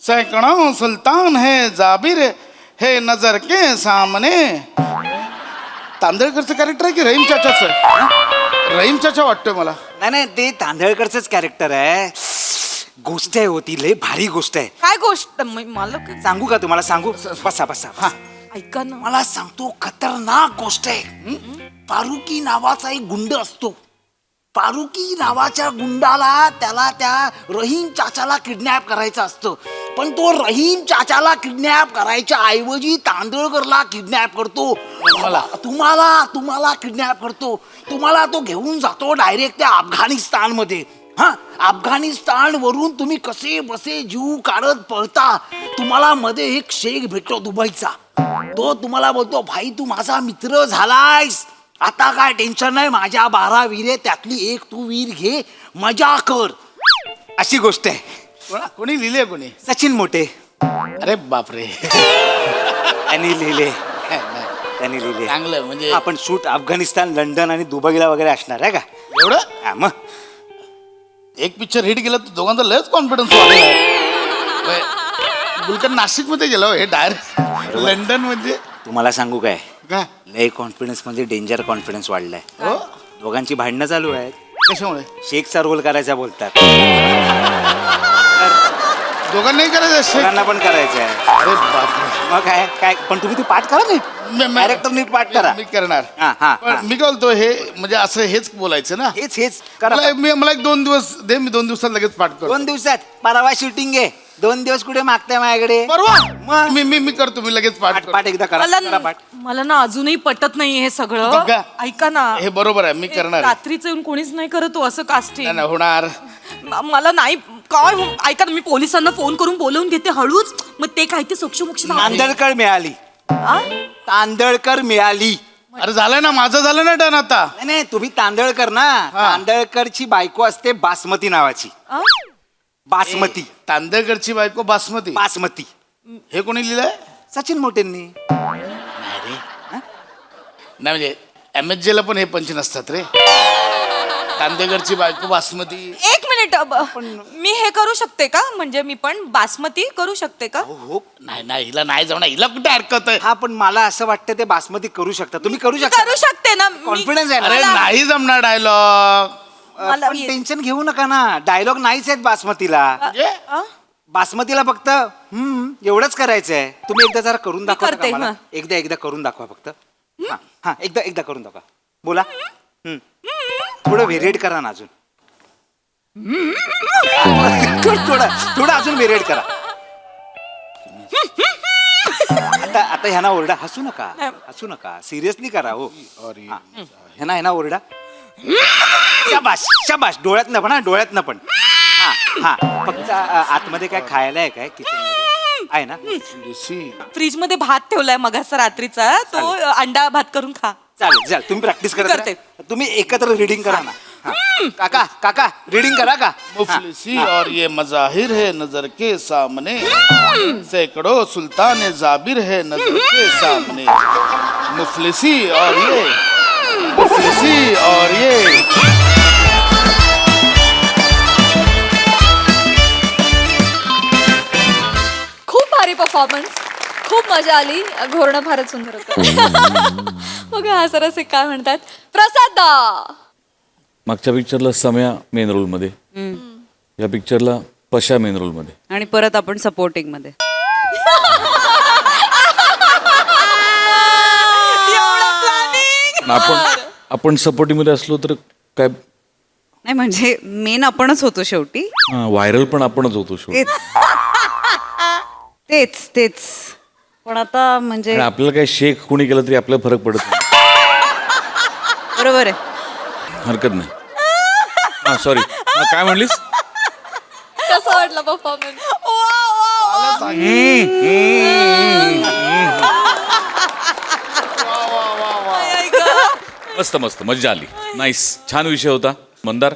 सैकड़ों सुल्तान है जाबिर है नजर के सामने. तांदळकरचं कॅरेक्टर आहे की रहीम चाचाचं? रहीम चाचा वाटतोय मला. नाही ते तांदळकरच कॅरेक्टर आहे. गोष्ट आहे होती लय भारी गोष्ट आहे. काय गोष्ट मला सांगू का तुम्हाला? सांगू. बसा बसा. हा ऐका ना. मला सांगतो खतरनाक गोष्ट आहे. फारुकी नावाचा एक गुंड असतो. फारुकी नावाच्या गुंडाला त्याला त्या रहीम चाचाला किडनॅप करायचं असतं. पण तो रहीम चाचाला किडनॅप करायच्या ऐवजी तांदळकरला किडनॅप करतो. तुम्हाला किडनॅप करतो. तुम्हाला तो घेऊन जातो डायरेक्ट त्या अफगाणिस्तानमध्ये. हा अफगाणिस्तान वरून तुम्ही कसे बसे जीव काढत पळता. तुम्हाला मध्ये एक शेख भेटतो दुबईचा. तो तुम्हाला बोलतो भाई तू माझा मित्र झालायस. आता काय टेन्शन नाही. माझ्या 12 विहिरे त्यातली एक तू विहीर घे, मजा कर. अशी गोष्ट आहे. कोणी लिहिले? कोणी? सचिन मोटे. अरे बापरे. त्यांनी लिहिले. चांगलं म्हणजे आपण शूट अफगाणिस्तान, लंडन आणि दुबईला वगैरे असणार आहे का? एवढं? हा मग एक पिक्चर हिट गेला तर दोघांचा लयच कॉन्फिडन्स वाढला. गुलकर नाशिक मध्ये गेलो. हे डायरेक्ट लंडन म्हणजे तुम्हाला सांगू काय, काय लय कॉन्फिडन्स म्हणजे डेंजर कॉन्फिडन्स वाढलाय. दोघांची भांडणं चालू आहेत. कशामुळे? शेखचा रोल करायचा बोलतात. दोघांनाही करायचं. शेखांना पण करायचं आहे. अरे बापरे. मग काय काय पण तुम्ही ते पाठ करा नीट. डायरेक्टर नीट पाठ करा. मी करणार. पण मी काय बोलतो हे म्हणजे असं हेच बोलायचं ना. हेच करा. मला 1-2 दिवस दे. मी 2 दिवसात लगेच पाठ करतो. 2 दिवसात? परवा शूटिंग आहे. 2 दिवस कुठे मागताय माझ्याकडे? परवा मी करतो. मी लगेच पाठ पाठ एकदा करा. पाठ. मला ना अजूनही पटत नाही हे सगळं. बघा. ऐका ना. हे बरोबर आहे. मी करणार. रात्रीचं येऊन कोणीच नाही करत असं कास्टिंग. नाही होणार. मला नाही काय ऐका ना, मी पोलिसांना फोन करून बोलवून घेते हळूच. मग ते काय ते सोक्ष तांदळकर मिळाली. तांदळकर मिळाली. अरे झालं ना, माझं झालं ना डन आता. नाही तुम्ही तांदळकर ना. तांदळकरची बायको असते बासमती नावाची. बासमती. तांदळकरची बायको बासमती. बासमती हे कोणी लिहिलंय? सचिन मोटेंनी. नाही म्हणजे MSJ ला पण हे पंच नसतात रे. तांदळकरची बायको बासमती. एक मिनिट मी हे करू शकते का? म्हणजे मी पण बासमती करू शकते का? हो. नाही हिला नाही जमणार. हिला कुठे हरकत आहे? हा पण मला असं वाटतं ते बासमती करू शकता. तुम्ही करू शकता. करू शकते ना. कॉन्फिडन्स आहे अरे ना. नाही जमणार डायलॉग. पण टेन्शन घेऊ नका ना. डायलॉग नाहीच आहेत बासमतीला. बासमतीला फक्त एवढंच करायचंय. तुम्ही एकदा जरा करून दाखवा करते, का मला? एकदा करून दाखवा फक्त. हा एकदा करून दाखवा. बोला. थोडं व्हेरिएट करा ना अजून. थोडं अजून व्हेरिएट करा. आता ह्याना ओरडा. हसू नका. सिरियसली करा. हो ह्याना ओरडा. शाबाश. डोळ्यातनं पण. डोळ्यातनं पण. हा फक्त आतमध्ये काय खायला आहे काय किचन मध्ये आहे ना? फ्रीज मध्ये भात ठेवलाय मगाचा रात्रीचा. तो अंडा भात करून खा. चालेल तुम्ही प्रॅक्टिस करा. तुम्ही एकत्र रीडिंग करा ना. काका काका रीडिंग करा का मुफलिसी और ये मजाहिर है नजर के सामने, सैकड़ों सुल्तान जाबिर है नजर के सामने, मुफलिसी और ये खूप भारी परफॉर्मन्स, खूप मजा आली. घोरणं फारच सुंदर होतं. बघा हा सरस एक काय म्हणतात. प्रसाद दा, मागच्या पिक्चरला सम्या मेन रोलमध्ये, या पिक्चरला पशा मेन रोलमध्ये. आणि परत आपण सपोर्टिंग मध्ये. आपण सपोर्टिंग मध्ये असलो तर काय नाही म्हणजे मेन आपणच होतो शेवटी. व्हायरल पण आपणच होतो शेवटी. तेच पण आता म्हणजे आणि आपल्याला काय शेख कोणी केलं तरी आपल्याला फरक पडत नाही. बरोबर आहे. हरकत नाही. हा सॉरी, काय म्हणलीस? कसा वाटला परफॉर्मन्स? मस्त मस्त मजा आली. नाईस, छान विषय होता. मंदार,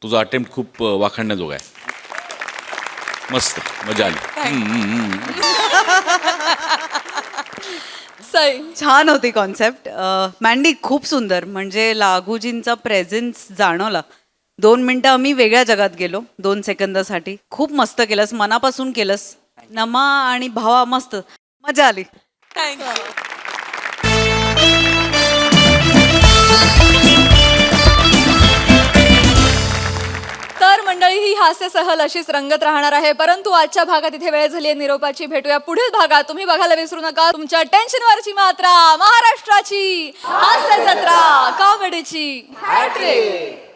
तुझा अटेम्प्ट खूप वाखाणण्याजोगा आहे. मस्त मजा आली. सई, छान होती कॉन्सेप्ट. मँडी खूप सुंदर. म्हणजे लागूजींचा प्रेझेन्स जाणवला. 2 मिनिटं आम्ही वेगळ्या जगात गेलो 2 सेकंदासाठी. खूप मस्त केलंस, मनापासून केलंस. नमा आणि भावा मस्त मजा आली. थँक्यू. तर मंडळी, ही हास्य सहल अशीच रंगत राहणार आहे. परंतु आजच्या भागात इथे वेळ झाली आहे निरोपाची. भेटूया पुढील भागात. तुम्ही बघायला विसरू नका तुमच्या टेन्शनवरची मात्रा, महाराष्ट्राची हास्य जत्रा, कॉमेडीची हॅट्रिक.